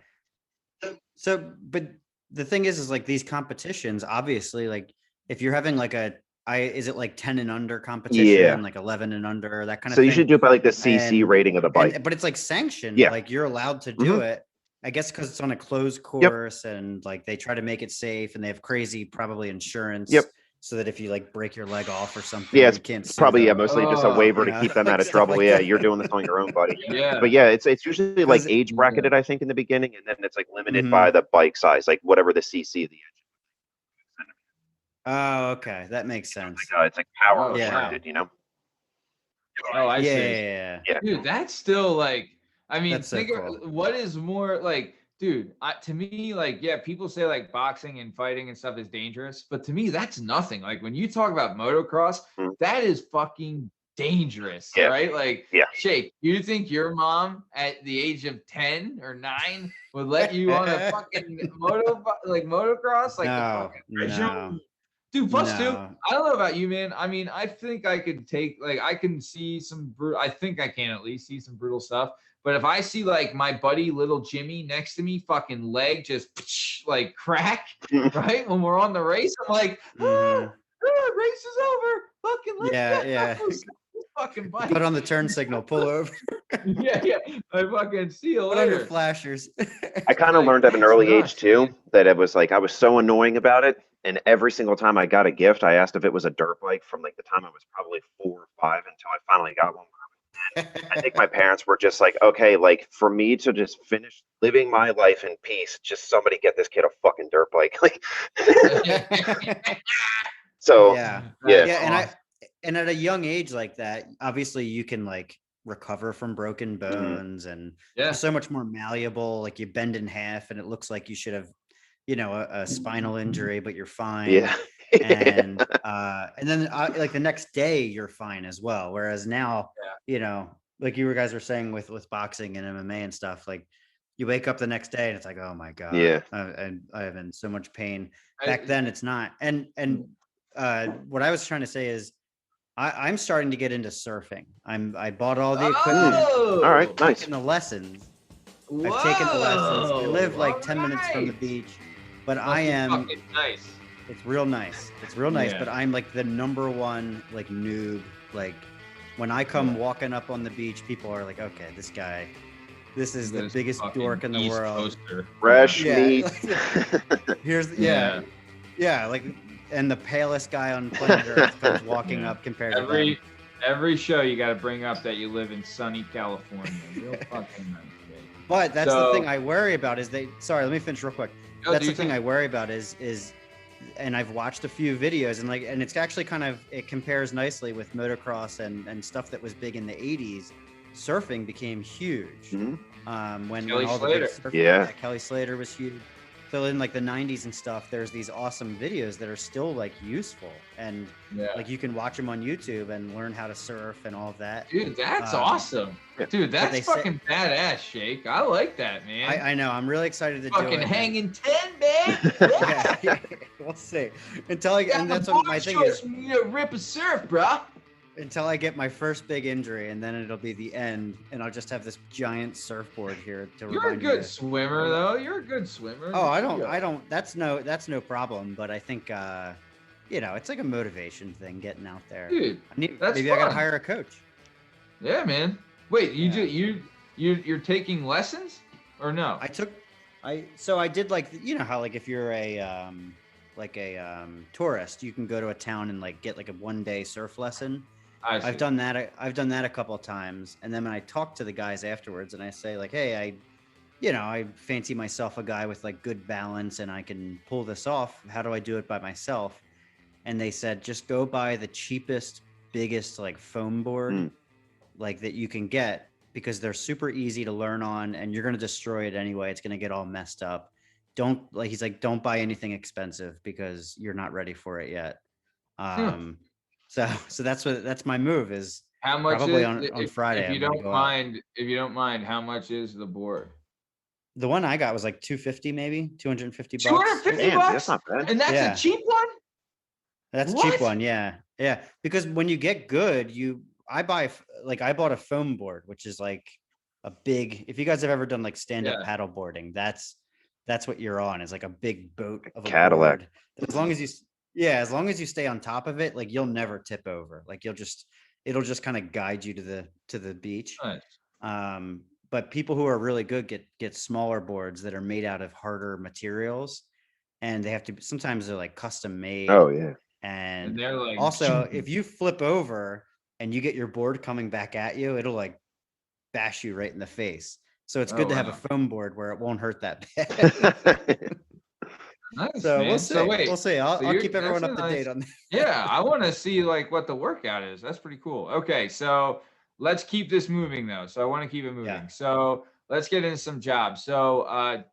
So, but the thing is like these competitions, obviously, like if you're having like is it like 10 and under competition, like 11 and under, that kind of thing? So you should do it by like the CC rating of the bike. But it's like sanctioned. Yeah. Like you're allowed to do it. I guess because it's on a closed course and like they try to make it safe and they have crazy probably insurance. So that if you like break your leg off or something, you can't. It's probably mostly just a waiver to keep them out of trouble. Like you're doing this on your own, buddy. But it's usually like age bracketed, I think, in the beginning, and then it's like limited by the bike size, like whatever the CC of the engine. Oh, okay, that makes sense. It's like power restricted, Oh, I see. Yeah. Dude, that's still like, I mean, That's so think of what is more like. Dude, to me, like, people say like boxing and fighting and stuff is dangerous, but to me, that's nothing. Like when you talk about motocross, that is fucking dangerous, right? Like, Shake, you think your mom at the age of 10 or 9 would let you on a fucking motocross? Like, dude, plus two, I don't know about you, man. I mean, I think I could take, like, I can see some I think I can at least see some brutal stuff. But if I see like my buddy little Jimmy next to me, fucking leg just like crack, right? When we're on the race, I'm like, race is over. Fucking let's go. Fucking bike. Put on the turn signal, pull over. I fucking see you later. Put on your flashers. I kind of learned at an early age too that it was like I was so annoying about it. And every single time I got a gift, I asked if it was a dirt bike from like the time I was probably 4 or 5 until I finally got one. I think my parents were just like, okay, like for me to just finish living my life in peace, just somebody get this kid a fucking dirt bike. So and at a young age like that, obviously you can like recover from broken bones and so much more malleable. Like you bend in half and it looks like you should have, a spinal injury, but you're fine. And then like the next day you're fine as well. Whereas now, like you guys were saying with boxing and MMA and stuff, like you wake up the next day and it's like, oh my God, and I'm in so much pain. Back then it's not. And what I was trying to say is I'm starting to get into surfing. I bought all the equipment. All right, nice. Taking the lessons. I've taken the lessons. I live like 10 minutes from the beach, but I am. Nice. It's real nice. It's real nice, but I'm like the number one like noob. Like when I come walking up on the beach, people are like, okay, this is the biggest dork in the world. Fresh meat. Here's like, and the palest guy on planet Earth comes walking up compared to them. Every show you got to bring up that you live in sunny California. Real fucking nice. But that's the thing I worry about is sorry, let me finish real quick. That's the thing I worry about is and I've watched a few videos and it's actually it compares nicely with motocross and stuff that was big in the 80s. Surfing became huge. When all the big surfing, Kelly Slater was huge. So in like the 90s and stuff, there's these awesome videos that are still like useful and like you can watch them on YouTube and learn how to surf and all of that. Dude, that's awesome. Dude, that's fucking badass, Shake. I like that, man. I know. I'm really excited to fucking do it. Fucking hanging 10, man. We'll see. And that's what my thing is. Rip a surf, bro. Until I get my first big injury, and then it'll be the end, and I'll just have this giant surfboard here to. You're a good swimmer, though. You're a good swimmer. Oh, I don't. That's no problem. But I think, it's like a motivation thing, getting out there. Dude, maybe I gotta hire a coach. Yeah, man. Wait, you're taking lessons or no? I did like how like if you're a tourist, you can go to a town and like get like a 1-day surf lesson. I've done that. I've done that a couple of times. And then when I talk to the guys afterwards and I say like, hey, I fancy myself a guy with like good balance and I can pull this off. How do I do it by myself? And they said, just go buy the cheapest, biggest like foam board like that you can get, because they're super easy to learn on and you're going to destroy it anyway. It's going to get all messed up. He's like, don't buy anything expensive because you're not ready for it yet. So that's my move is how much probably is, on Friday. If you don't mind, how much is the board? The one I got was like 250, maybe 250 bucks. 250 bucks? That's not bad. And that's a cheap one? That's a cheap one. Yeah. Yeah. Because when you get good, I bought a foam board, which is like a big, if you guys have ever done like stand-up paddle boarding, that's what you're on, is like a big boat of a Cadillac board. As long as you stay on top of it, like you'll never tip over. Like it'll just kind of guide you to the beach. Nice. But people who are really good get smaller boards that are made out of harder materials, and sometimes they're like custom made. Oh yeah. And they're like also, if you flip over and you get your board coming back at you, it'll like bash you right in the face. So it's good to have a foam board where it won't hurt that bad. Nice, so man. we'll see. We'll see. I'll keep everyone up to date on that. Yeah, I want to see like what the workout is. That's pretty cool. Okay, so let's keep this moving though. So I want to keep it moving. Yeah. So let's get into some jobs. So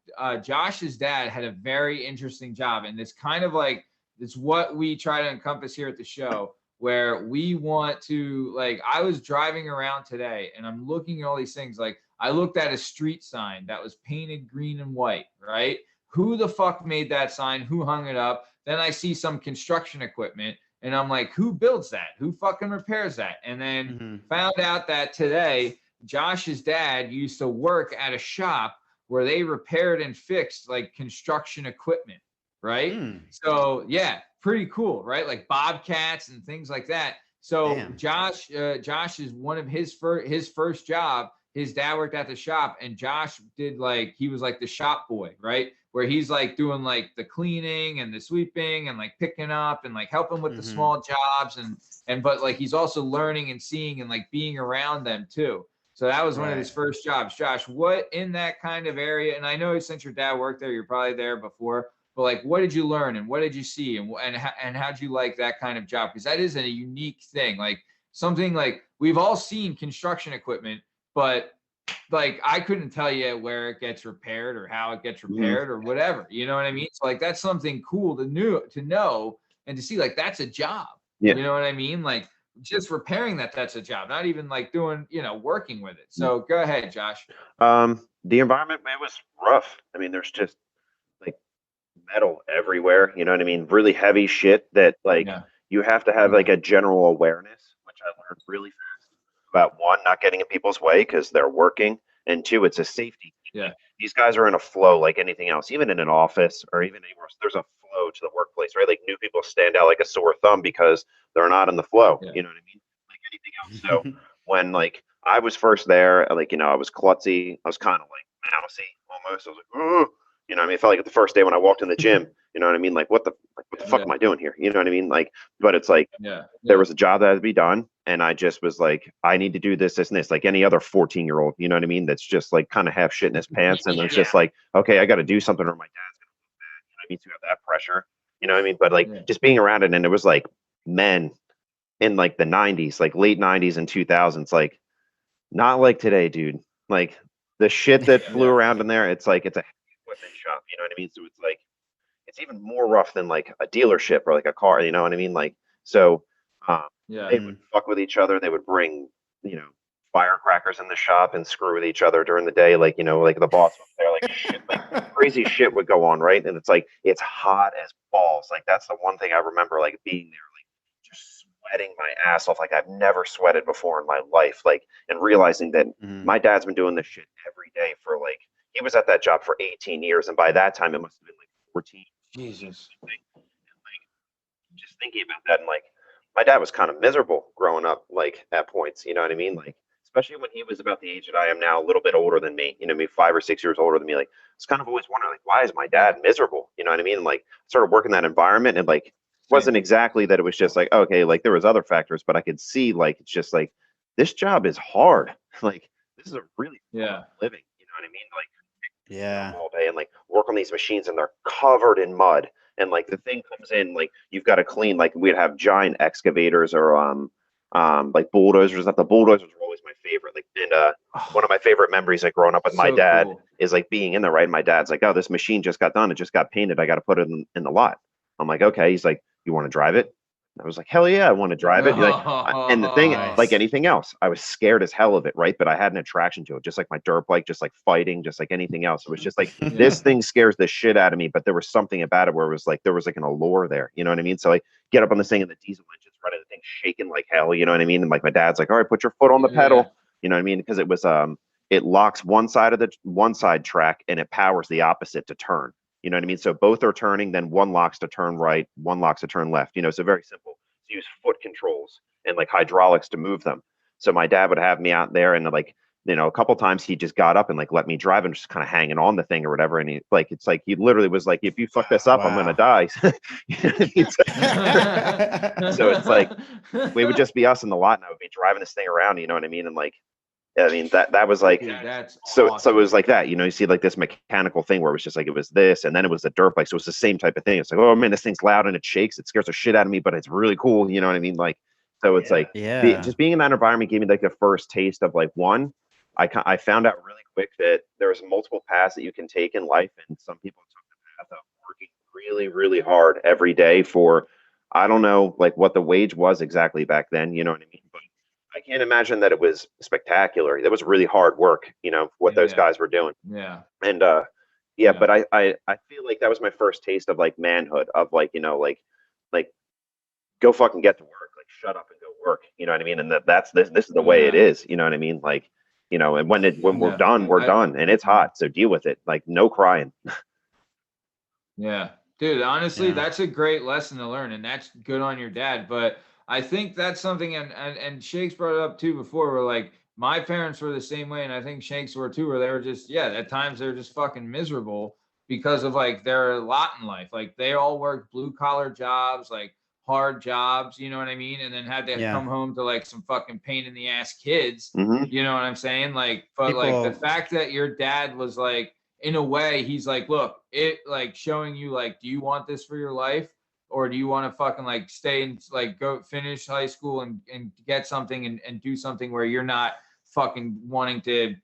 Josh's dad had a very interesting job, and it's kind of like it's what we try to encompass here at the show, where we want to, like, I was driving around today and I'm looking at all these things. Like I looked at a street sign that was painted green and white, right? Who the fuck made that sign? Who hung it up? Then I see some construction equipment and I'm like, who builds that? Who fucking repairs that? And then found out that today, Josh's dad used to work at a shop where they repaired and fixed like construction equipment, right? So yeah, pretty cool, right? Like bobcats and things like that. So Josh is one of his first job. His dad worked at the shop, and Josh he was like the shop boy, right? Where he's like doing like the cleaning and the sweeping and like picking up and like helping with the small jobs but like he's also learning and seeing and like being around them too. So that was one of his first jobs. Josh, what in that kind of area? And I know since your dad worked there, you're probably there before, but like, what did you learn and what did you see and how'd you like that kind of job? Because that is a unique thing. Like something like we've all seen construction equipment, but like I couldn't tell you where it gets repaired or how it gets repaired or whatever. You know what I mean? So like that's something cool to know and to see. Like that's a job. Yeah. You know what I mean? Like just repairing that's a job. Not even like doing working with it. So go ahead, Josh. The environment, man, was rough. I mean, there's just like metal everywhere. You know what I mean? Really heavy shit that like you have to have like a general awareness, which I learned really fast. About one, not getting in people's way because they're working, and two, it's a safety. Yeah, these guys are in a flow like anything else, even in an office or even anywhere. There's a flow to the workplace, right? Like new people stand out like a sore thumb because they're not in the flow. Yeah. You know what I mean? Like anything else. So when like I was first there, like I was klutzy, I was kind of like mousy almost. I was like, oh, you know what I mean? It felt like the first day when I walked in the gym. You know what I mean? Like what the fuck am I doing here? You know what I mean? Like, but it's like there was a job that had to be done. And I just was like, I need to do this, this, and this, like any other 14-year-old, you know what I mean? That's just like kind of half shit in his pants. And it's just like, okay, I got to do something or my dad's going to look bad. You know what I mean? To have that pressure, you know what I mean? But like just being around it. And it was like men in like the 90s, like late 90s and 2000s, like not like today, dude. Like the shit that flew around in there, it's like, it's a equipment shop, you know what I mean? So it's like, it's even more rough than like a dealership or like a car, you know what I mean? Like, so, they would fuck with each other. They would bring, firecrackers in the shop and screw with each other during the day. Like, like the boss was there, like shit, like crazy shit would go on. Right. And it's like, it's hot as balls. Like, that's the one thing I remember, like being there, like just sweating my ass off. Like I've never sweated before in my life. Like, and realizing that my dad's been doing this shit every day for like, he was at that job for 18 years. And by that time, it must have been like 14. Jesus. And like, just thinking about that and like, my dad was kind of miserable growing up, like at points, you know what I mean? Like, especially when he was about the age that I am now, a little bit older than me, maybe 5 or 6 years older than me. Like, it's kind of always wondering, like, why is my dad miserable? You know what I mean? And like, started working that environment and like, wasn't exactly that it was just like, okay, like there was other factors, but I could see like, it's just like, this job is hard. Like, this is a really hard living. You know what I mean? Like, all day and like work on these machines and they're covered in mud. And like the thing comes in, like you've got to clean, like we'd have giant excavators or like bulldozers. The bulldozers were always my favorite. Like, and one of my favorite memories, like growing up with my dad, is like being in there, right? And my dad's like, "Oh, this machine just got done. It just got painted. I got to put it in the lot." I'm like, "Okay." He's like, "You want to drive it?" I was like, "Hell yeah, I want to drive it." Like, and the thing, like anything else, I was scared as hell of it, right? But I had an attraction to it, just like my dirt bike, just like fighting, just like anything else. It was just like this thing scares the shit out of me, but there was something about it where it was like there was like an allure there. You know what I mean? So like get up on this thing and the diesel engine's running, the thing shaking like hell. You know what I mean? And like my dad's like, "All right, put your foot on the pedal." You know what I mean? Because it was it locks one side track and it powers the opposite to turn. You know what I mean? So both are turning, then one locks to turn right, one locks to turn left. You know, so very simple. So use foot controls and like hydraulics to move them. So my dad would have me out there and like, you know, a couple times he just got up and like let me drive and just kind of hanging on the thing or whatever. And he like, it's like he literally was like, "If you fuck this up, I'm gonna die." So it's like we would just be us in the lot and I would be driving this thing around, you know what I mean? And like, I mean, that was like, so it was like that, you know, you see like this mechanical thing where it was just like, it was this, and then it was the dirt bike. So it's the same type of thing. It's like, oh man, this thing's loud and it shakes. It scares the shit out of me, but it's really cool. You know what I mean? Like, so it's like, just being in that environment gave me like the first taste of like, one, I found out really quick that there's multiple paths that you can take in life. And some people took the path of working really, really hard every day for, I don't know, like what the wage was exactly back then. You know what I mean? But I can't imagine that it was spectacular. It was really hard work, you know, what those guys were doing. And but I feel like that was my first taste of like manhood, of like, you know, like go fucking get to work, like shut up and go work. You know what I mean? And this is the way it is. You know what I mean? Like, you know, and when we're done, we're done, and it's hot, so deal with it. Like no crying. Yeah, dude. Honestly, that's a great lesson to learn, and that's good on your dad. But I think that's something, and Shakes brought it up too before, where like my parents were the same way, and I think Shakes were too, where they were just, at times they're just fucking miserable because of like their lot in life. Like they all worked blue collar jobs, like hard jobs, you know what I mean? And then had to come home to like some fucking pain in the ass kids. You know what I'm saying? Like, but like the fact that your dad was like, in a way, he's like, look, it like showing you like, do you want this for your life? Or do you want to fucking like stay and like go finish high school and get something and do something where you're not fucking wanting to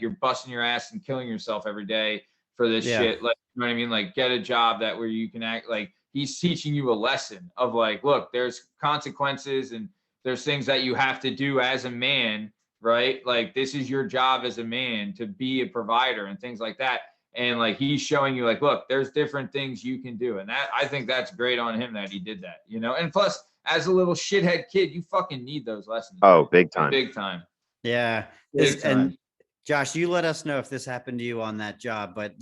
you're busting your ass and killing yourself every day for this shit. Like, you know what I mean? Like get a job that where you can act like he's teaching you a lesson of like, look, there's consequences and there's things that you have to do as a man, right? Like this is your job as a man to be a provider and things like that. And like he's showing you like, look, there's different things you can do. And that I think that's great on him that he did that, you know? And plus, as a little shithead kid, you fucking need those lessons. Oh, big time. Big time. Yeah. And Josh, you let us know if this happened to you on that job, but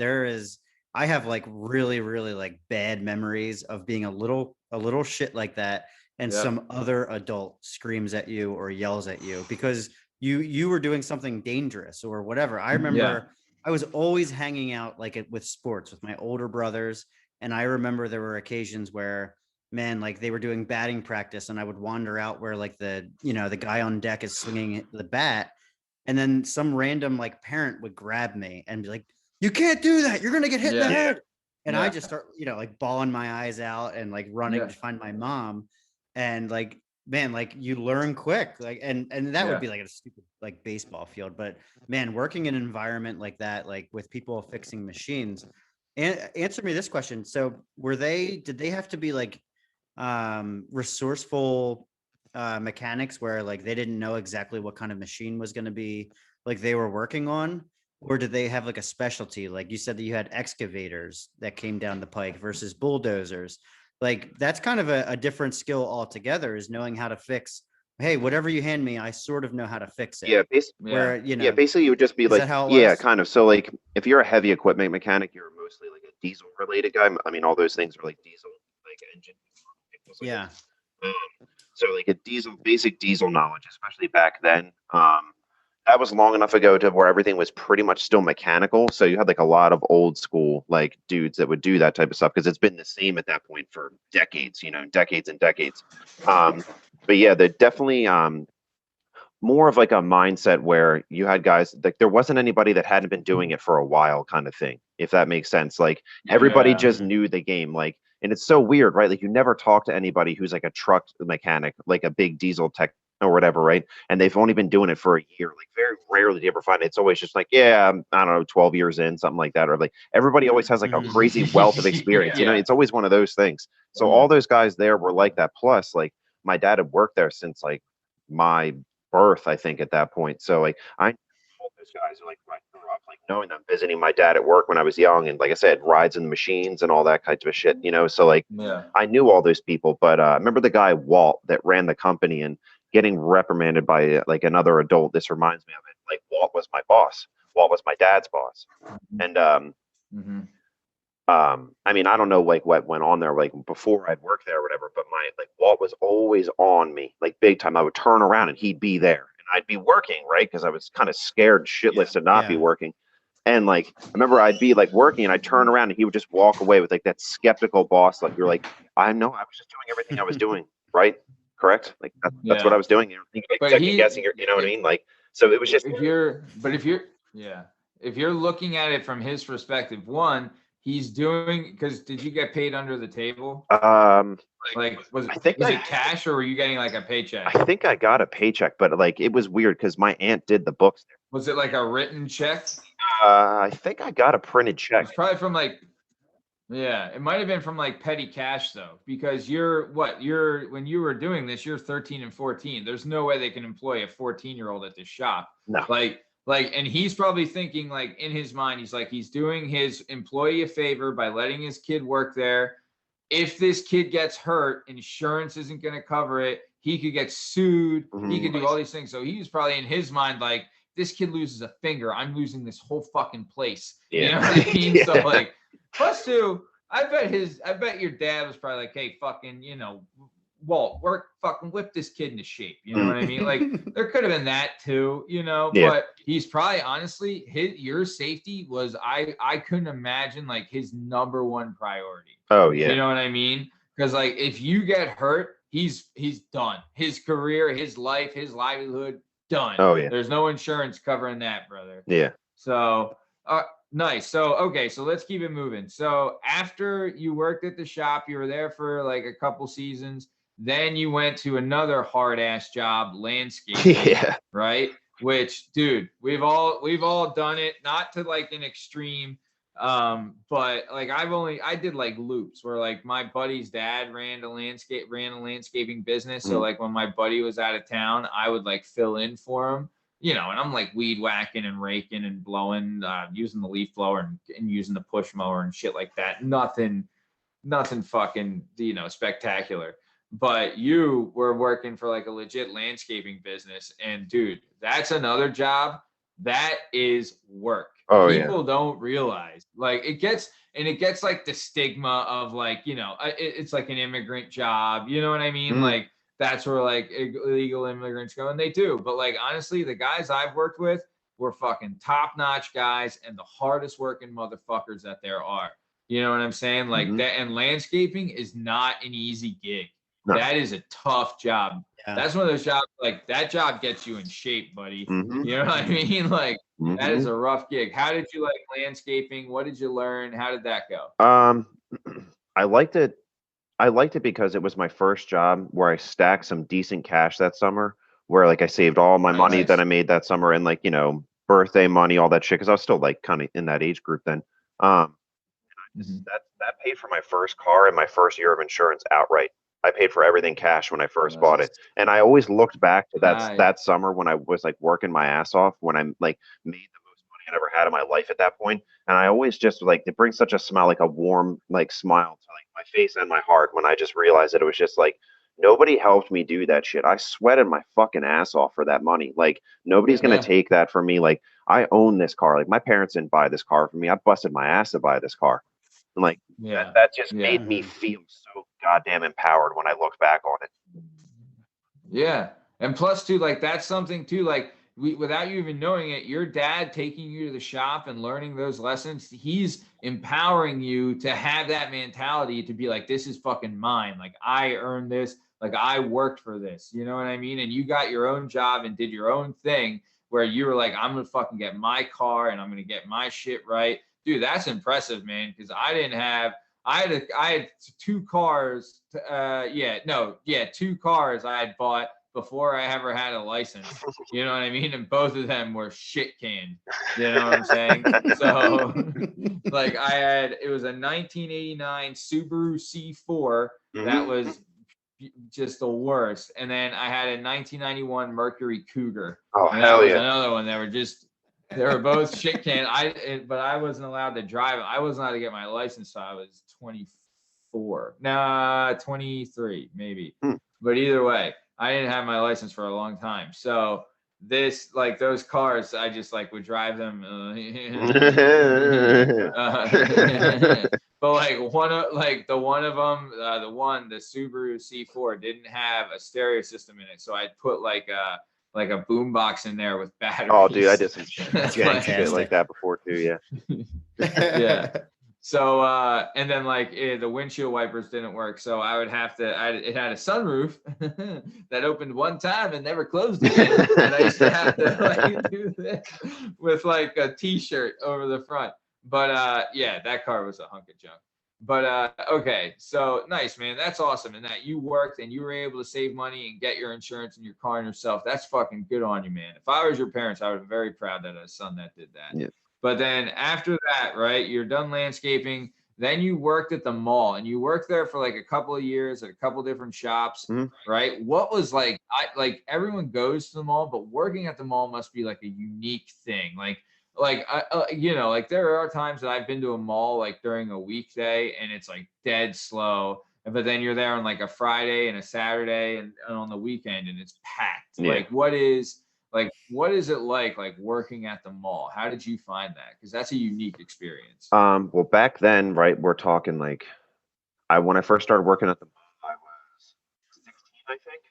I have like really, really like bad memories of being a little shit like that. And some other adult screams at you or yells at you because you were doing something dangerous or whatever. I remember I was always hanging out like with sports with my older brothers. And I remember there were occasions where, man, like they were doing batting practice and I would wander out where like the guy on deck is swinging the bat. And then some random like parent would grab me and be like, "You can't do that. You're going to get hit in the head." And I just start, like bawling my eyes out and like running to find my mom. And like, man, like you learn quick, like, and that would be like a stupid like baseball field, but man, working in an environment like that, like with people fixing machines. And answer me this question: so did they have to be like resourceful mechanics where like they didn't know exactly what kind of machine was going to be like they were working on, or did they have like a specialty? Like you said that you had excavators that came down the pike versus bulldozers. Like that's kind of a different skill altogether, is knowing how to fix, hey, whatever you hand me, I sort of know how to fix it. Basically you would just be like, kind of. So like if you're a heavy equipment mechanic, you're mostly like a diesel related guy. I mean, all those things are like diesel, like engine. So like basic diesel knowledge, especially back then, that was long enough ago to where everything was pretty much still mechanical. So you had like a lot of old school like dudes that would do that type of stuff because it's been the same at that point for decades, decades and decades. But yeah, they're definitely more of like a mindset where you had guys like there wasn't anybody that hadn't been doing it for a while kind of thing, if that makes sense. Like everybody just knew the game. Like, and it's so weird, right? Like you never talk to anybody who's like a truck mechanic, like a big diesel tech or whatever, right? And they've only been doing it for a year. Like very rarely do you ever find it. It's always just like, yeah, I don't know, 12 years in, something like that. Or like everybody always has like a crazy wealth of experience. It's always one of those things. So all those guys there were like that. Plus, like my dad had worked there since like my birth, I think, at that point. So like I all those guys are like I grew up like knowing them, visiting my dad at work when I was young, and like I said, rides in the machines and all that kind of shit, so like I knew all those people. But I remember the guy Walt that ran the company and getting reprimanded by like another adult. This reminds me of it. Like Walt was my boss. Walt was my dad's boss. And I mean, I don't know like what went on there like before I'd worked there or whatever, but my like Walt was always on me like big time. I would turn around and he'd be there and I'd be working, right? Because I was kind of scared shitless to not be working. And like I remember I'd be like working and I'd turn around and he would just walk away with like that skeptical boss. Like you're like, I know I was just doing everything I was doing, right? Correct? Like that's what I was doing. You're like second guessing, you know what I mean? Like so it was just if you're looking at it from his perspective, one, he's doing because did you get paid under the table? Like was it cash or were you getting like a paycheck? I think I got a paycheck, but like it was weird because my aunt did the books there. Was it like a written check? I think I got a printed check. It's probably from like it might have been from like petty cash though, because when you were doing this, you're 13 and 14. There's no way they can employ a 14-year-old at this shop. No. Like, and he's probably thinking like in his mind, he's doing his employee a favor by letting his kid work there. If this kid gets hurt, insurance isn't going to cover it. He could get sued. He could do all these things. So he was probably in his mind, like, this kid loses a finger, I'm losing this whole fucking place. You know what I mean? So like, plus two, I bet your dad was probably like, hey, fucking, Walt, fucking whip this kid into shape. You know what I mean? Like there could have been that too, but he's probably honestly your safety was, I couldn't imagine like his number one priority. Oh yeah. You know what I mean? Because like, if you get hurt, he's done. His career, his life, his livelihood, done. Oh yeah. There's no insurance covering that, brother. Yeah. So, nice. So, okay. So let's keep it moving. So after you worked at the shop, you were there for like a couple seasons. Then you went to another hard ass job, landscaping. Yeah. Right. Which, dude, we've all done it, not to like an extreme. But like I did like loops where like my buddy's dad ran a landscaping business. So like when my buddy was out of town, I would like fill in for him, and I'm like weed whacking and raking and blowing, using the leaf blower and using the push mower and shit like that. Nothing fucking, spectacular. But you were working for like a legit landscaping business, and dude, that's another job that is work. Oh, people don't realize like it gets like the stigma of like, it's like an immigrant job. You know what I mean? Like that's where like illegal immigrants go, and they do. But like, honestly, the guys I've worked with were fucking top-notch guys and the hardest working motherfuckers that there are. You know what I'm saying? Like that, and landscaping is not an easy gig. No. That is a tough job. Yeah. That's one of those jobs, like that job gets you in shape, buddy. You know what I mean? Like that is a rough gig. How did you like landscaping? What did you learn? How did that go? I liked it. I liked it because it was my first job where I stacked some decent cash that summer, where like I saved all my money that I made that summer and like, birthday money, all that shit. Cause I was still like kind of in that age group then. That paid for my first car and my first year of insurance outright. I paid for everything cash when I first bought it. And I always looked back to that summer when I was like working my ass off, when I like made the most money I ever had in my life at that point. And I always just like, it brings such a smile, like a warm, like smile to like my face and my heart when I just realized that it was just like, nobody helped me do that shit. I sweated my fucking ass off for that money. Like nobody's going to take that from me. Like I own this car. Like my parents didn't buy this car for me. I busted my ass to buy this car. And like that just made me feel so goddamn empowered when I look back on it. Yeah. And plus too, like that's something too, like without you even knowing it, your dad taking you to the shop and learning those lessons, he's empowering you to have that mentality to be like, this is fucking mine. Like, I earned this. Like, I worked for this. You know what I mean? And you got your own job and did your own thing where you were like, I'm going to fucking get my car and I'm going to get my shit right. Dude, that's impressive, man. Because I had 2 cars. 2 cars I had bought before I ever had a license. You know what I mean? And both of them were shit canned. You know what I'm saying? So like it was a 1989 Subaru C4 that was just the worst. And then I had a 1991 Mercury Cougar. Oh, and hell that was yeah. another one that they were both shit canned. But I wasn't allowed to drive. I wasn't allowed to get my license till I was 24. 23 maybe. But either way, I didn't have my license for a long time. So those cars, I just like would drive them. But like the Subaru C4 didn't have a stereo system in it. So I'd put like a boombox in there with batteries. Oh, dude, I did some shit like that before too. Yeah. Yeah. So, and then like the windshield wipers didn't work. So I would have to, it had a sunroof that opened one time and never closed again. And I used to have to like do this with like a t-shirt over the front. But yeah, that car was a hunk of junk. But okay, so nice, man. That's awesome. And that you worked and you were able to save money and get your insurance and your car and yourself. That's fucking good on you, man. If I was your parents, I would be very proud that I had a son that did that. Yeah. But then after that, right, you're done landscaping. Then you worked at the mall and you worked there for like a couple of years at a couple different shops, right? What was like, everyone goes to the mall, but working at the mall must be like a unique thing. Like there are times that I've been to a mall like during a weekday and it's like dead slow. But then you're there on like a Friday and a Saturday and on the weekend and it's packed. Yeah. Like, what is it like working at the mall? How did you find that? Because that's a unique experience. Well, back then, right, we're talking like when I first started working at the mall, I was 16, I think.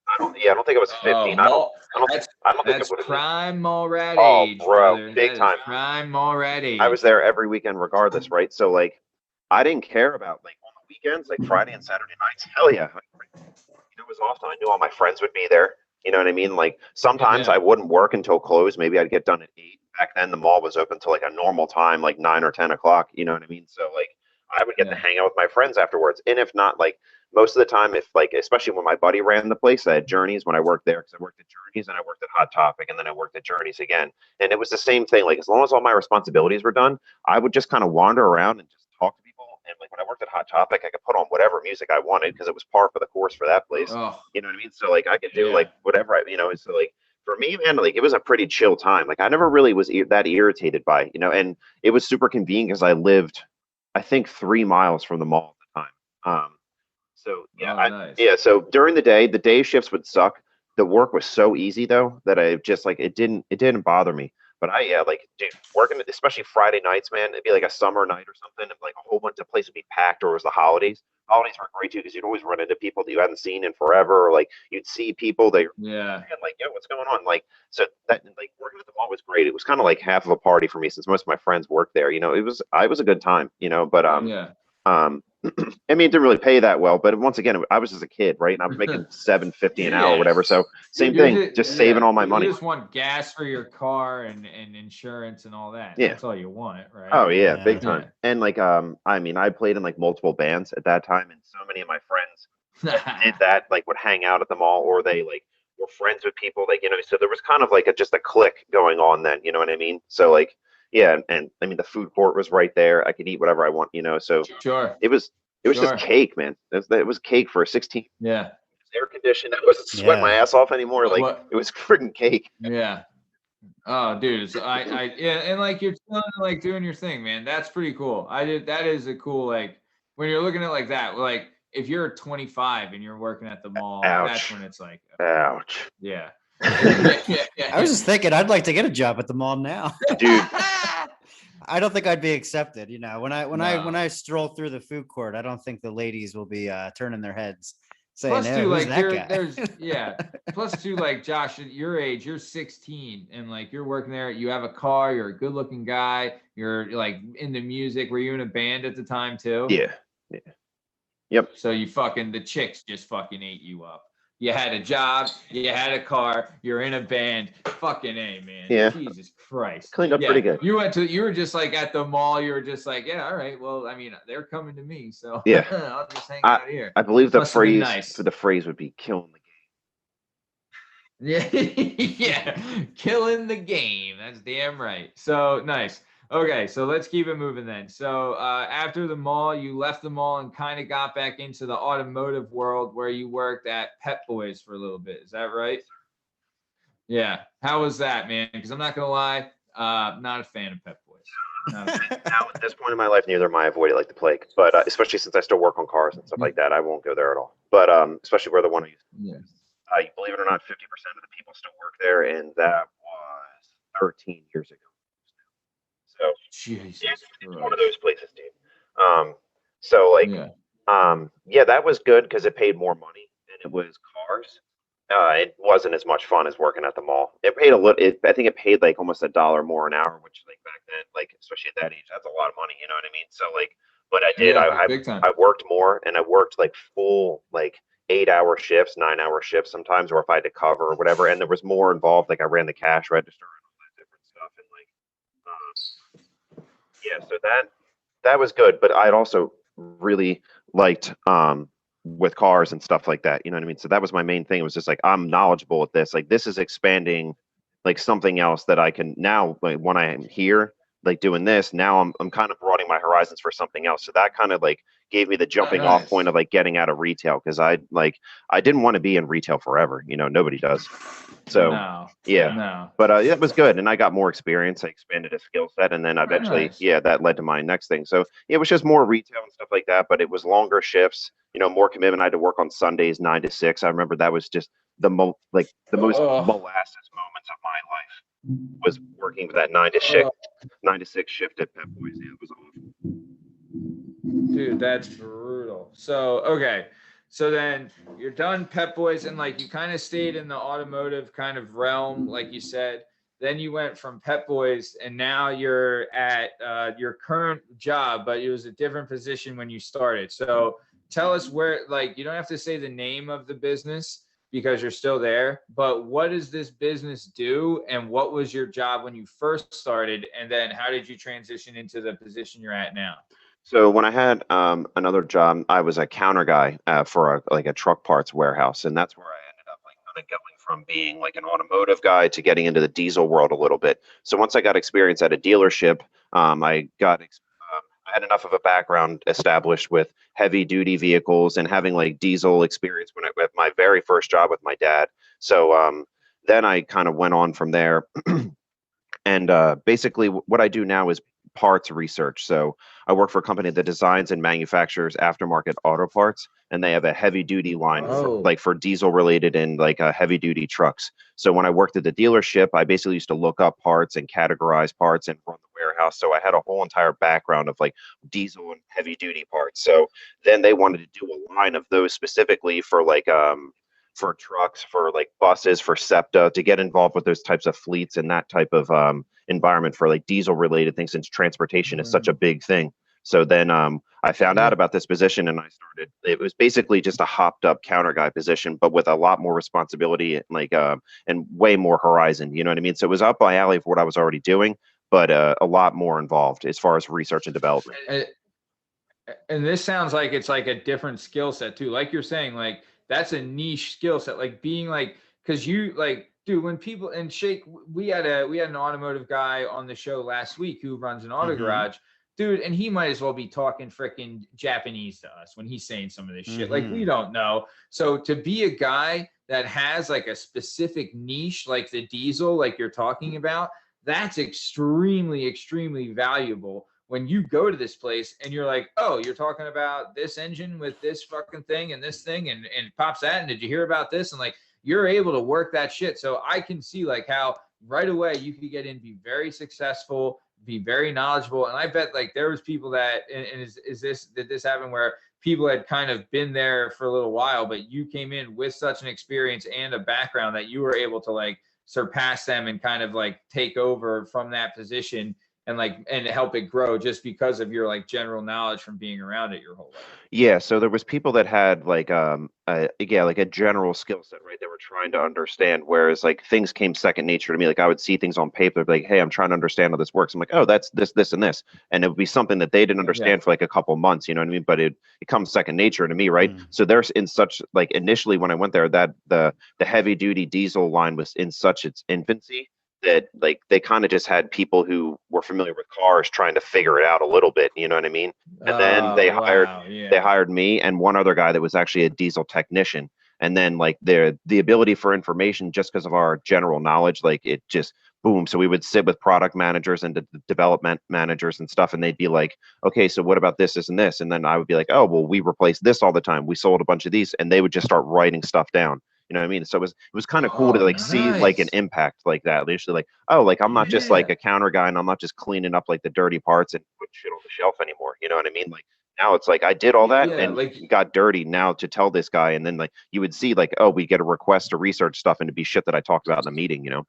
I don't think I was 15. I don't think that's prime mall rat age. Oh, bro, brother. big time. Prime mall rat age. I was there every weekend regardless, right? So like I didn't care about like on the weekends, like Friday and Saturday nights. Hell yeah. It was often I knew all my friends would be there. You know what I mean? Like sometimes I wouldn't work until close. Maybe I'd get done at 8. Back then the mall was open till like a normal time, like 9 or 10 o'clock. You know what I mean? So like I would get to hang out with my friends afterwards. And if not, like most of the time, if like, especially when my buddy ran the place, I had Journeys when I worked there, because I worked at Journeys and I worked at Hot Topic and then I worked at Journeys again. And it was the same thing. Like as long as all my responsibilities were done, I would just kind of wander around and just talk to people. And like when I worked at Hot Topic, I could put on whatever music I wanted because it was par for the course for that place. Oh. You know what I mean? So like I could do like whatever so like for me, man, like it was a pretty chill time. Like I never really was that irritated by, and it was super convenient because I lived, I think 3 miles from the mall at the time. So nice. So during the day shifts would suck. The work was so easy though that I just like it didn't bother me. But dude, working especially Friday nights, man, it'd be like a summer night or something, and like a whole bunch of places would be packed. Or it was the holidays. Holidays were great too because you'd always run into people that you hadn't seen in forever, or like you'd see people that like, yo, what's going on? Like so that like working at the mall was great. It was kind of like half of a party for me since most of my friends worked there. It was a good time, but I mean, it didn't really pay that well, but once again, I was just a kid, right? And I was making $7.50 an hour or whatever. So same thing, just saving all my money. You just want gas for your car and insurance and all that. Yeah. That's all you want, right? Oh yeah, big time. And like, I mean, I played in like multiple bands at that time, and so many of my friends did that, like would hang out at the mall, or they like were friends with people, like, so there was kind of like just a clique going on then, you know what I mean? So like, yeah, and I mean the food court was right there. I could eat whatever I want, so sure. It was just cake, man. It was cake for a 16. Yeah. It was air conditioned. I wasn't sweating my ass off anymore. Like it was freaking cake. Yeah. Oh, dude, and like you're like doing your thing, man. That's pretty cool. That is a cool, like when you're looking at like that, like if you're 25 and you're working at the mall, that's when it's like, ouch. Yeah. I was just thinking I'd like to get a job at the mall now. Dude. I don't think I'd be accepted. When I stroll through the food court, I don't think the ladies will be turning their heads. saying, plus hey, two, who's like that guy? there's plus two, like Josh, at your age, you're 16 and like you're working there, you have a car, you're a good looking guy, you're like into music. Were you in a band at the time too? Yeah. Yep. So the chicks just fucking ate you up. You had a job, you had a car, you're in a band. Fucking A, man. Yeah. Jesus Christ. Cleaned up pretty good. You were just like at the mall, you were just like, yeah, all right. Well, I mean, they're coming to me, so yeah. I'll just hang out here. I believe the phrase would be killing the game. Yeah, killing the game. That's damn right. So nice. Okay, so let's keep it moving then. So after the mall, you left the mall and kind of got back into the automotive world where you worked at Pep Boys for a little bit. Is that right? Yeah. How was that, man? Because I'm not going to lie, not a fan of Pep Boys. Now, at this point in my life, neither am I. I avoid it like the plague. But especially since I still work on cars and stuff like that, I won't go there at all. But especially where the one I used to. Yeah. Believe it or not, 50% of the people still work there, and that was 13 years ago. So Jesus, it's one of those places, dude. That was good because it paid more money and it was cars. It wasn't as much fun as working at the mall. It paid a little. I think it paid like almost $1 more an hour, which like back then, like especially at that age, that's a lot of money. You know what I mean? So like, but I did. I worked more, and I worked like full 8-hour shifts, 9-hour shifts sometimes, or if I had to cover or whatever. And there was more involved. Like I ran the cash register and all that different stuff, and so that was good. But I'd also really liked with cars and stuff like that, you know what I mean? So that was my main thing. It was just like, I'm knowledgeable at this. Like this is expanding like something else that I can now, like when I am here, like doing this, now I'm kind of broadening my horizons for something else. So that kind of like gave me the jumping off point of like getting out of retail, because I didn't want to be in retail forever. You know, nobody does. So but it was good, and I got more experience. I expanded a skill set, and then eventually, that led to my next thing. So it was just more retail and stuff like that, but it was longer shifts. You know, more commitment. I had to work on Sundays 9 to 6. I remember that was just the most molasses moments of my life was working with that 9 to 6 shift at Pep Boys. Yeah, it was awful. Dude, that's brutal. So okay. So then you're done Pep Boys, and like you kind of stayed in the automotive kind of realm, like you said. Then you went from Pep Boys, and now you're at your current job, but it was a different position when you started. So tell us where, like, you don't have to say the name of the business because you're still there, but what does this business do, and what was your job when you first started, and then how did you transition into the position you're at now? So when I had another job, I was a counter guy for a truck parts warehouse, and that's where I ended up like kind of going from being like an automotive guy to getting into the diesel world a little bit. So once I got experience at a dealership, I had enough of a background established with heavy duty vehicles and having like diesel experience with my very first job with my dad. So then I kind of went on from there, and basically what I do now is parts research. So I work for a company that designs and manufactures aftermarket auto parts, and they have a heavy duty line for diesel related and like heavy duty trucks. So when I worked at the dealership, I basically used to look up parts and categorize parts and run the warehouse. So I had a whole entire background of like diesel and heavy duty parts. So then they wanted to do a line of those specifically for like for trucks, for like buses, for SEPTA, to get involved with those types of fleets and that type of environment for like diesel related things, since transportation is such a big thing. So then I found out about this position, and I started. It was basically just a hopped up counter guy position, but with a lot more responsibility, like and way more horizon. You know what I mean? So it was up my alley of what I was already doing, but a lot more involved as far as research and development. And this sounds like it's like a different skill set too. Like you're saying, like that's a niche skill set. Like being like, because you like, dude, when people and Shake, we had an automotive guy on the show last week who runs an auto garage, dude, and he might as well be talking freaking Japanese to us when he's saying some of this shit. Like we don't know. So to be a guy that has like a specific niche, like the diesel, like you're talking about, that's extremely, extremely valuable. When you go to this place and you're like, oh, you're talking about this engine with this fucking thing and this thing and it pops that, and did you hear about this? And like, you're able to work that shit. So I can see like how right away you could get in, be very successful, be very knowledgeable. And I bet like there was people that, and did this happen where people had kind of been there for a little while, but you came in with such an experience and a background that you were able to like surpass them and kind of like take over from that position and help it grow just because of your like general knowledge from being around it your whole life. Yeah, so there was people that had like like a general skill set, right? They were trying to understand, whereas like things came second nature to me. Like I would see things on paper, like, hey, I'm trying to understand how this works. I'm like, oh, that's this, and this. And it would be something that they didn't understand for like a couple months, you know what I mean? But it comes second nature to me, right? So there's in such like initially when I went there, that the heavy duty diesel line was in such its infancy that like they kind of just had people who were familiar with cars trying to figure it out a little bit, you know what I mean? And then they hired me and one other guy that was actually a diesel technician. And then like the ability for information, just because of our general knowledge, like it just boom. So we would sit with product managers and development managers and stuff, and they'd be like, okay, so what about this and this? And then I would be like, oh, well, we replace this all the time. We sold a bunch of these, and they would just start writing stuff down. You know what I mean? So it was kind of cool to like see like an impact like that. Literally like, oh, like I'm not just like a counter guy and I'm not just cleaning up like the dirty parts and put shit on the shelf anymore. You know what I mean? Like now it's like I did all that and like got dirty now to tell this guy. And then like you would see like, oh, we get a request to research stuff and to be shit that I talked about in a meeting, you know?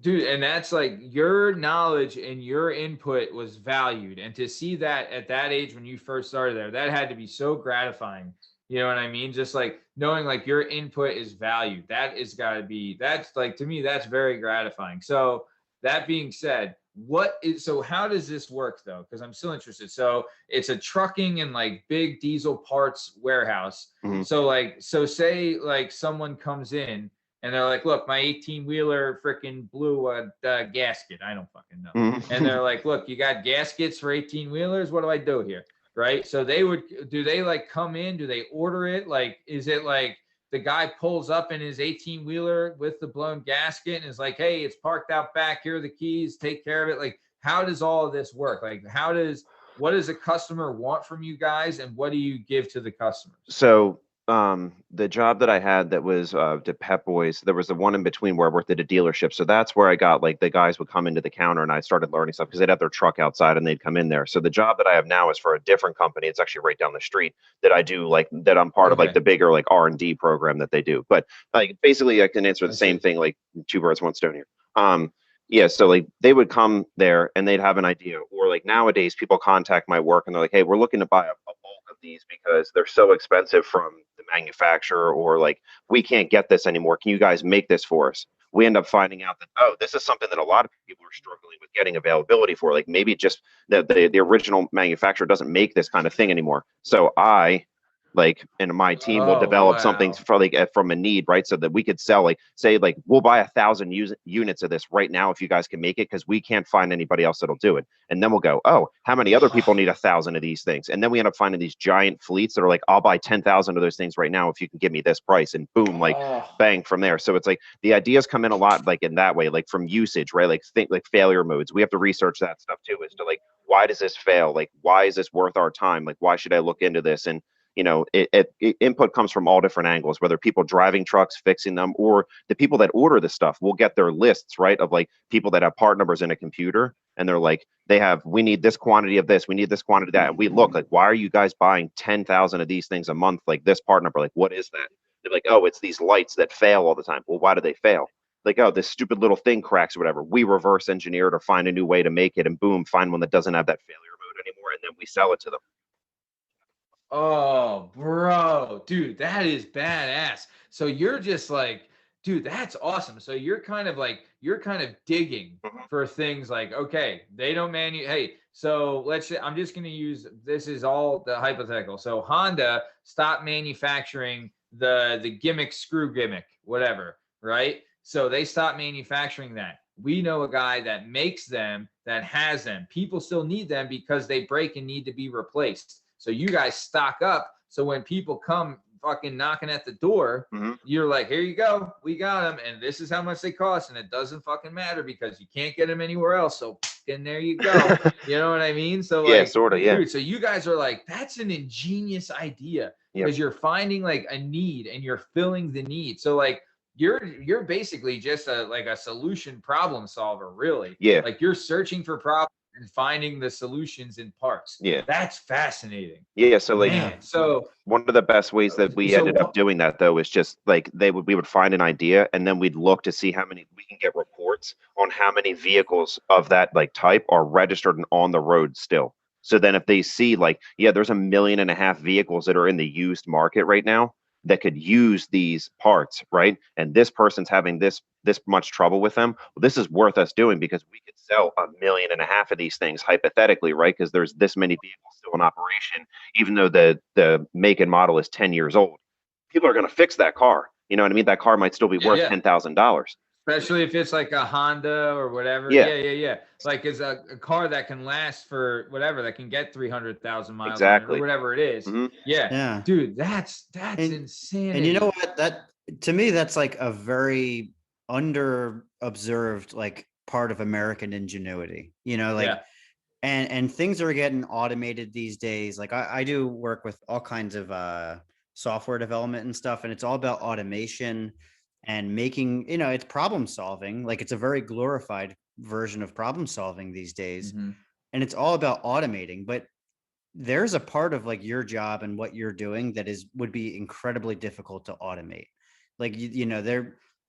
Dude, and that's like your knowledge and your input was valued. And to see that at that age when you first started there, that had to be so gratifying. You know what I mean? Just like knowing like your input is valued. That is got to be, that's like, to me, that's very gratifying. So that being said, how does this work though? Because I'm still interested. So it's a trucking and like big diesel parts warehouse. So say like someone comes in and they're like, look, my 18-wheeler freaking blew a gasket. I don't fucking know. And they're like, look, you got gaskets for 18-wheelers? What do I do here? Right. So do they like come in? Do they order it? Like, is it like the guy pulls up in his 18-wheeler with the blown gasket and is like, hey, it's parked out back. Here are the keys. Take care of it. Like, how does all of this work? Like, what does a customer want from you guys? And what do you give to the customers? So the job that I had that was the Pep Boys, there was the one in between where I worked at a dealership. So that's where I got like the guys would come into the counter and I started learning stuff because they'd have their truck outside and they'd come in there. So the job that I have now is for a different company. It's actually right down the street that I do like that I'm part of like the bigger like R&D program that they do. But like basically I can answer the same thing, like two birds, one stone here. Yeah, so like they would come there and they'd have an idea, or like nowadays people contact my work and they're like, hey, we're looking to buy a bulk of these because they're so expensive from the manufacturer, or like we can't get this anymore. Can you guys make this for us? We end up finding out that, oh, this is something that a lot of people are struggling with getting availability for. Like maybe just the original manufacturer doesn't make this kind of thing anymore. So and my team will develop something for like from a need, right? So that we could sell, like say like we'll buy 1,000 units of this right now if you guys can make it, because we can't find anybody else that'll do it. And then we'll go, oh, how many other people need 1,000 of these things? And then we end up finding these giant fleets that are like, I'll buy 10,000 of those things right now if you can give me this price, and boom, like bang from there. So it's like the ideas come in a lot like in that way, like from usage, right? Like think like failure modes. We have to research that stuff too, as to like, why does this fail? Like, why is this worth our time? Like, why should I look into this? And you know, input comes from all different angles, whether people driving trucks, fixing them, or the people that order the stuff will get their lists, right? Of like people that have part numbers in a computer and they're like, we need this quantity of this, we need this quantity of that. And we look like, why are you guys buying 10,000 of these things a month? Like this part number, like, what is that? They're like, oh, it's these lights that fail all the time. Well, why do they fail? Like, oh, this stupid little thing cracks or whatever. We reverse engineer it or find a new way to make it, and boom, find one that doesn't have that failure mode anymore. And then we sell it to them. Oh, bro, dude, that is badass. So you're just like, dude, that's awesome. So you're kind of digging for things like, okay, they don't hey, so let's say, I'm just going to use, this is all the hypothetical. So Honda stopped manufacturing the gimmick, screw gimmick, whatever, right? So they stopped manufacturing that. We know a guy that makes them, that has them. People still need them because they break and need to be replaced. So you guys stock up. So when people come fucking knocking at the door, you're like, here you go. We got them. And this is how much they cost. And it doesn't fucking matter because you can't get them anywhere else. So and there you go. You know what I mean? So yeah, sort of, yeah. Dude, so you guys are like, that's an ingenious idea because you're finding like a need and you're filling the need. So like, you're basically just a solution problem solver, really. Yeah. Like you're searching for problems and finding the solutions in parts. Yeah. That's fascinating. Yeah. So like, Man, so one of the best ways that we ended up doing that though is just like we would find an idea and then we'd look to see how many we can get reports on how many vehicles of that like type are registered and on the road still. So then if they see like, yeah, there's 1.5 million vehicles that are in the used market right now that could use these parts, right? And this person's having this much trouble with them. Well, this is worth us doing because we could sell 1.5 million of these things hypothetically, right? Because there's this many vehicles still in operation, even though the make and model is 10 years old. People are going to fix that car. You know what I mean? That car might still be worth $10,000. Especially if it's like a Honda or whatever. Yeah. Like it's a car that can last for whatever, that can get 300,000 miles exactly. or whatever it is. Yeah. Dude, that's insane. And you know what? That to me, that's like a very under observed like part of American ingenuity. You know, like and things are getting automated these days. Like I do work with all kinds of software development and stuff, and it's all about automation and making, you know, it's problem solving. Like it's a very glorified version of problem solving these days. And it's all about automating, but there's a part of like your job and what you're doing that would be incredibly difficult to automate. Like, you know,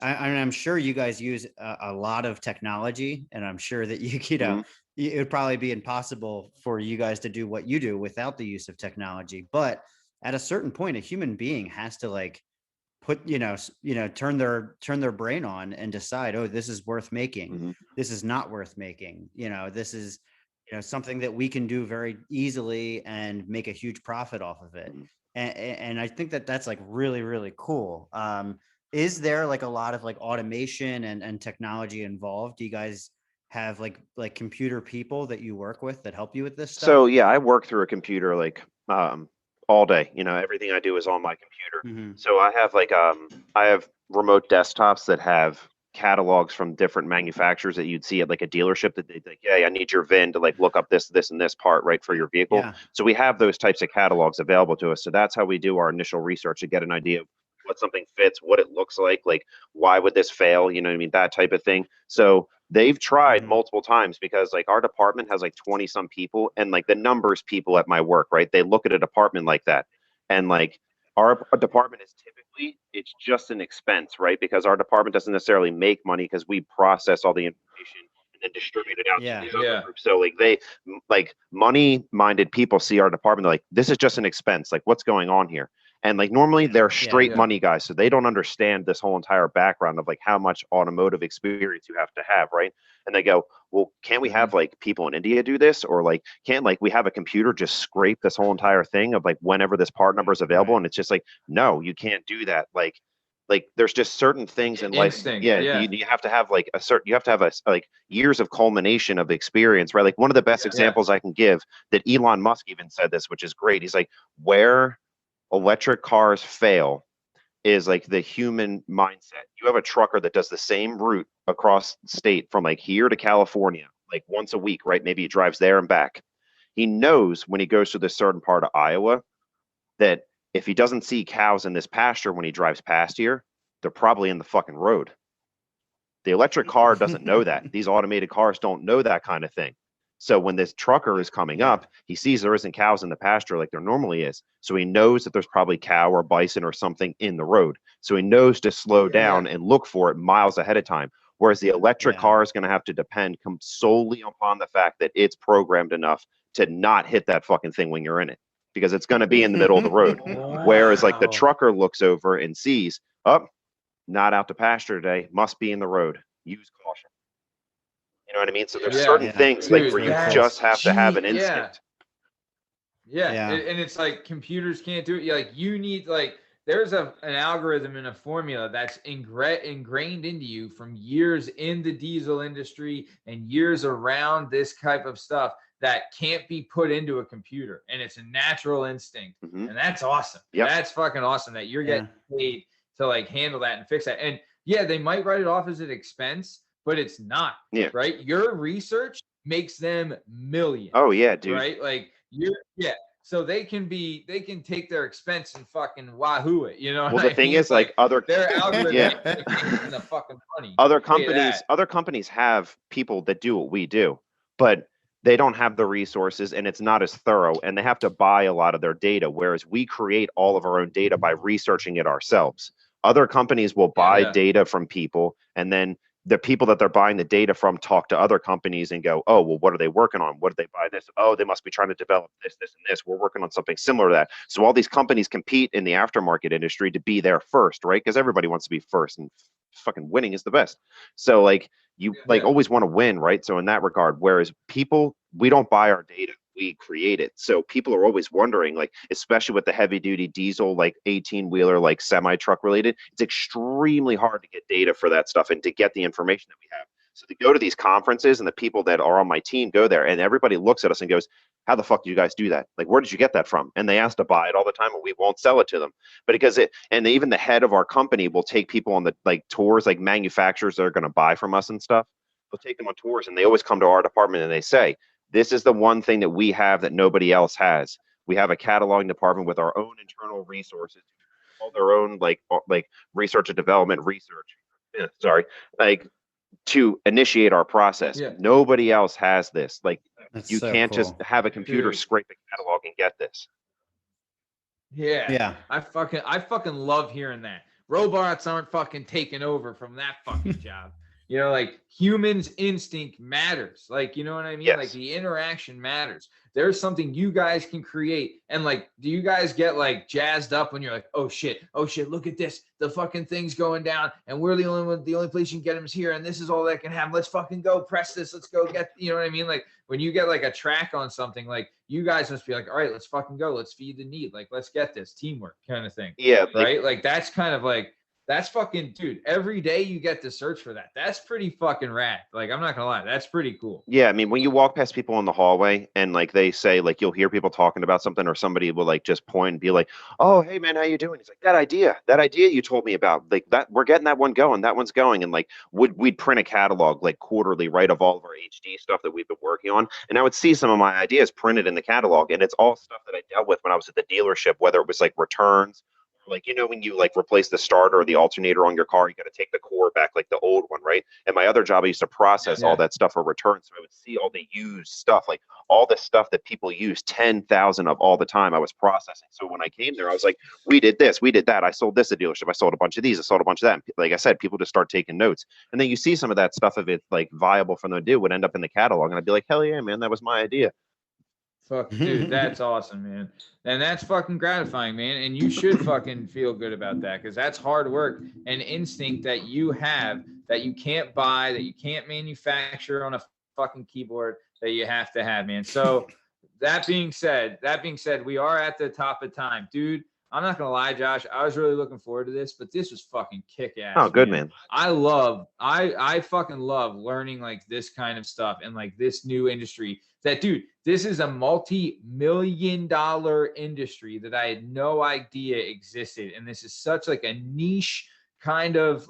I'm sure you guys use a lot of technology, and I'm sure that you know, it would probably be impossible for you guys to do what you do without the use of technology. But at a certain point, a human being has to like put, turn their brain on and decide, oh, this is worth making. This is not worth making. You know, this is, something that we can do very easily and make a huge profit off of it. And I think that that's like really, really cool. Is there like a lot of like automation and technology involved? Do you guys have like computer people that you work with that help you with this stuff? So yeah, I work through a computer like all day. Everything I do is on my computer. So I have like I have remote desktops that have catalogs from different manufacturers that you'd see at like a dealership that they think, yeah, I need your VIN to like look up this and this part, right, for your vehicle. So we have those types of catalogs available to us. So that's how we do our initial research to get an idea of what something fits, what it looks like why would this fail, you know what I mean, that type of thing. So they've tried multiple times because like our department has like 20 some people, and like the numbers people at my work, right, they look at a department like that, and like our department is typically, it's just an expense, right, because our department doesn't necessarily make money because we process all the information and then distribute it out to these other groups. So like they like money minded people see our department, they're like, this is just an expense, like what's going on here? And like normally they're straight money guys, so they don't understand this whole entire background of like how much automotive experience you have to have, right? And they go, well, can't we have like people in India do this, or like can't like we have a computer just scrape this whole entire thing of like whenever this part number is available? And it's just like, no, you can't do that. Like there's just certain things in life. You have to have like you have to have like years of culmination of experience, right? Like one of the best examples I can give that Elon Musk even said this, which is great. He's like, where electric cars fail is like the human mindset. You have a trucker that does the same route across state from like here to California, like once a week, right? Maybe he drives there and back. He knows when he goes to this certain part of Iowa that if he doesn't see cows in this pasture when he drives past here, they're probably in the fucking road. The electric car doesn't know that. These automated cars don't know that kind of thing. So when this trucker is coming up, he sees there isn't cows in the pasture like there normally is. So he knows that there's probably cow or bison or something in the road. So he knows to slow down and look for it miles ahead of time. Whereas the electric car is going to have to depend solely upon the fact that it's programmed enough to not hit that fucking thing when you're in it, because it's going to be in the middle of the road. Whereas like the trucker looks over and sees, oh, not out to pasture today, must be in the road. Use caution. You know what I mean? So there's certain things like where you just have to have an instinct. And it's like computers can't do it. Like you need like there's an algorithm and a formula that's ingrained into you from years in the diesel industry and years around this type of stuff that can't be put into a computer, and it's a natural instinct. And that's awesome. That's fucking awesome that you're getting paid to like handle that and fix that. And they might write it off as an expense, but it's not, right? Your research makes them millions. Oh yeah, dude. Right? Like so they can take their expense and fucking wahoo it, you know? Well, the thing is like their algorithm the fucking money. Other companies have people that do what we do, but they don't have the resources and it's not as thorough, and they have to buy a lot of their data, whereas we create all of our own data by researching it ourselves. Other companies will buy data from people, and then the people that they're buying the data from talk to other companies and go, oh, well, what are they working on? What did they buy this? Oh, they must be trying to develop this, this, and this. We're working on something similar to that. So all these companies compete in the aftermarket industry to be there first, right? Because everybody wants to be first, and fucking winning is the best. So like you always want to win, right? So in that regard, whereas people, we don't buy our data, we create it. So people are always wondering, like, especially with the heavy duty diesel, like 18-wheeler, like semi truck related, it's extremely hard to get data for that stuff and to get the information that we have. So to go to these conferences, and the people that are on my team go there, and everybody looks at us and goes, how the fuck do you guys do that? Like, where did you get that from? And they ask to buy it all the time, and we won't sell it to them. But because even the head of our company will take people on the like tours, like manufacturers that are going to buy from us and stuff. They'll take them on tours, and they always come to our department and they say, this is the one thing that we have that nobody else has. We have a cataloging department with our own internal resources, all their own like research and development to initiate our process. Nobody else has this. Like, you can't just have a computer scrape a catalog and get this. Yeah. I fucking love hearing that. Robots aren't fucking taking over from that fucking job. You know, like, humans' instinct matters. Like, you know what I mean? Yes. Like, the interaction matters. There's something you guys can create. And like, do you guys get like jazzed up when you're like, oh shit, look at this. The fucking thing's going down, and we're the only place you can get them is here, and this is all that can happen. Let's fucking go press this. Let's go get, you know what I mean? Like, when you get like a track on something, like, you guys must be like, all right, let's fucking go. Let's feed the need. Like, let's get this teamwork kind of thing. Yeah. Right. Like, that's kind of like, that's fucking, dude, every day you get to search for that. That's pretty fucking rad. Like, I'm not gonna lie, that's pretty cool. Yeah, I mean, when you walk past people in the hallway and like they say, like, you'll hear people talking about something, or somebody will like just point and be like, oh, hey man, how you doing? He's like, that idea you told me about, like, that we're getting that one going, and like we'd print a catalog like quarterly, right, of all of our HD stuff that we've been working on, and I would see some of my ideas printed in the catalog, and it's all stuff that I dealt with when I was at the dealership, whether it was like returns. Like, you know, when you like replace the starter or the alternator on your car, you got to take the core back, like the old one, right? And my other job, I used to process all that stuff for returns. So I would see all the used stuff, like all the stuff that people use 10,000 of all the time, I was processing. So when I came there, I was like, we did this, we did that. I sold this at dealership. I sold a bunch of these. I sold a bunch of that. And like I said, people just start taking notes. And then you see some of that stuff, if it's like viable for them to do, would end up in the catalog. And I'd be like, hell yeah, man, that was my idea. Fuck, dude, that's awesome, man. And that's fucking gratifying, man. And you should fucking feel good about that, because that's hard work and instinct that you have, that you can't buy, that you can't manufacture on a fucking keyboard, that you have to have, man. So that being said, we are at the top of time, dude. I'm not gonna lie, Josh, I was really looking forward to this, but this was fucking kick-ass. Oh, good, man. I fucking love learning like this kind of stuff, and like this new industry that, dude, this is a multi-million-dollar industry that I had no idea existed. And this is such like a niche kind of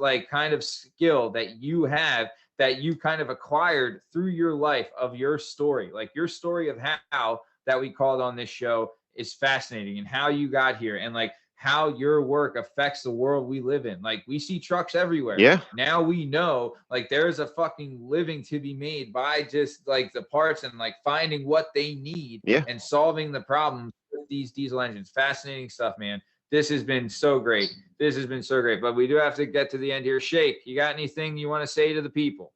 skill that you have, that you kind of acquired through your life, of your story. Like, your story of how that we called on this show is fascinating, and how you got here, and like how your work affects the world we live in. Like, we see trucks everywhere. Yeah. Now we know, like, there's a fucking living to be made by just like the parts and like finding what they need and solving the problems with these diesel engines. Fascinating stuff, man. This has been so great. But we do have to get to the end here. Shake, you got anything you want to say to the people?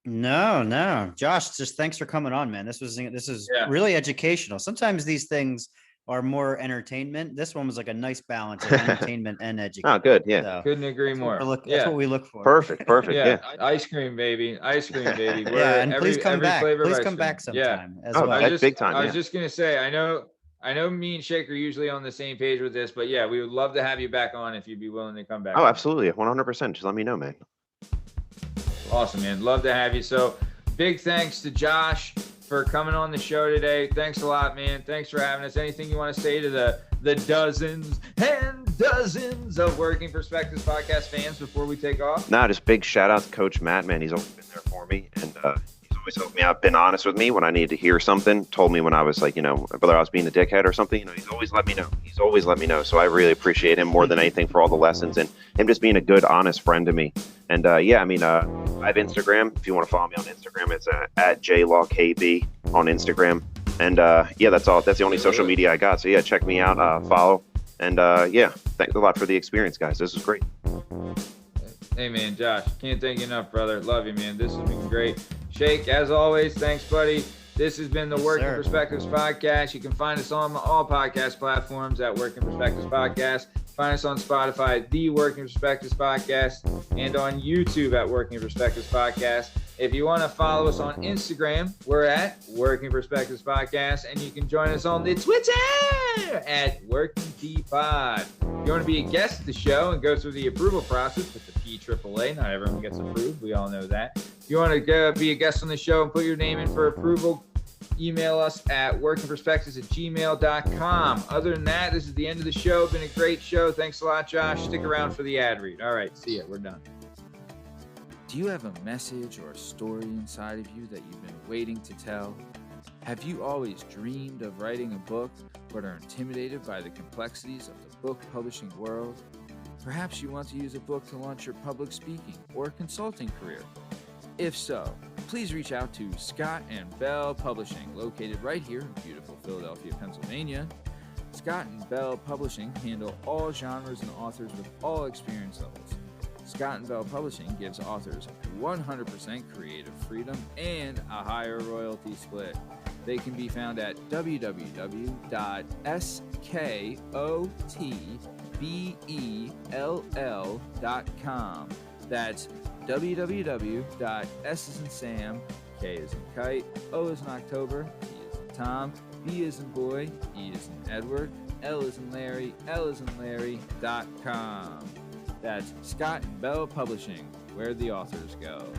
No. Josh, just thanks for coming on, man. This is really educational. Sometimes these things are more entertainment. This one was like a nice balance of entertainment and education. Oh, good. Yeah. So couldn't agree more. That's what we look for. Perfect. Yeah. Ice cream, baby. Yeah, and please come back. Please come back sometime as well. That's big time. I was just going to say, I know me and Shake are usually on the same page with this, but yeah, we would love to have you back on if you'd be willing to come back. Oh, absolutely. 100%. Just let me know, man. Awesome, man. Love to have you. So big thanks to Josh for coming on the show today. Thanks a lot, man. Thanks for having us. Anything you want to say to the dozens and dozens of Working Perspectives podcast fans before we take off? Nah, just big shout out to Coach Matt, man. He's always been there for me, and he's always helped me out, been honest with me when I needed to hear something, told me when I was like, you know, whether I was being a dickhead or something, you know, he's always let me know. So I really appreciate him more than anything for all the lessons, and him just being a good, honest friend to me. And I I have Instagram. If you want to follow me on Instagram, it's at JLawKB on Instagram. And yeah, that's all. That's the only social media I got. So yeah, check me out, follow. And yeah, thanks a lot for the experience, guys. This was great. Hey, man, Josh, can't thank you enough, brother. Love you, man. This has been great. Shake, as always, thanks, buddy. This has been the Working Perspectives Podcast. You can find us on all podcast platforms at Working Perspectives Podcast. Find us on Spotify, The Working Perspectives Podcast, and on YouTube at Working Perspectives Podcast. If you want to follow us on Instagram, we're at Working Perspectives Podcast, and you can join us on the Twitter at Working P Pod. If you want to be a guest of the show and go through the approval process with the PAAA, not everyone gets approved. We all know that. If you want to be a guest on the show and put your name in for approval, email us at workingperspectives@gmail.com. Other than that, this is the end of the show. Been a great show. Thanks a lot, Josh. Stick around for the ad read. All right, see ya. We're done. Do you have a message or a story inside of you that you've been waiting to tell? Have you always dreamed of writing a book but are intimidated by the complexities of the book publishing world? Perhaps you want to use a book to launch your public speaking or consulting career. If so, please reach out to Scott & Bell Publishing, located right here in beautiful Philadelphia, Pennsylvania. Scott & Bell Publishing handle all genres and authors with all experience levels. Scott & Bell Publishing gives authors 100% creative freedom and a higher royalty split. They can be found at www.skotbell.com. That's www.S as in Sam, K as in Kite, O as in October, T as in Tom, B as in Boy, E as in Edward, L as in Larry, L as in Larry.com. That's Scott & Bell Publishing, where the authors go.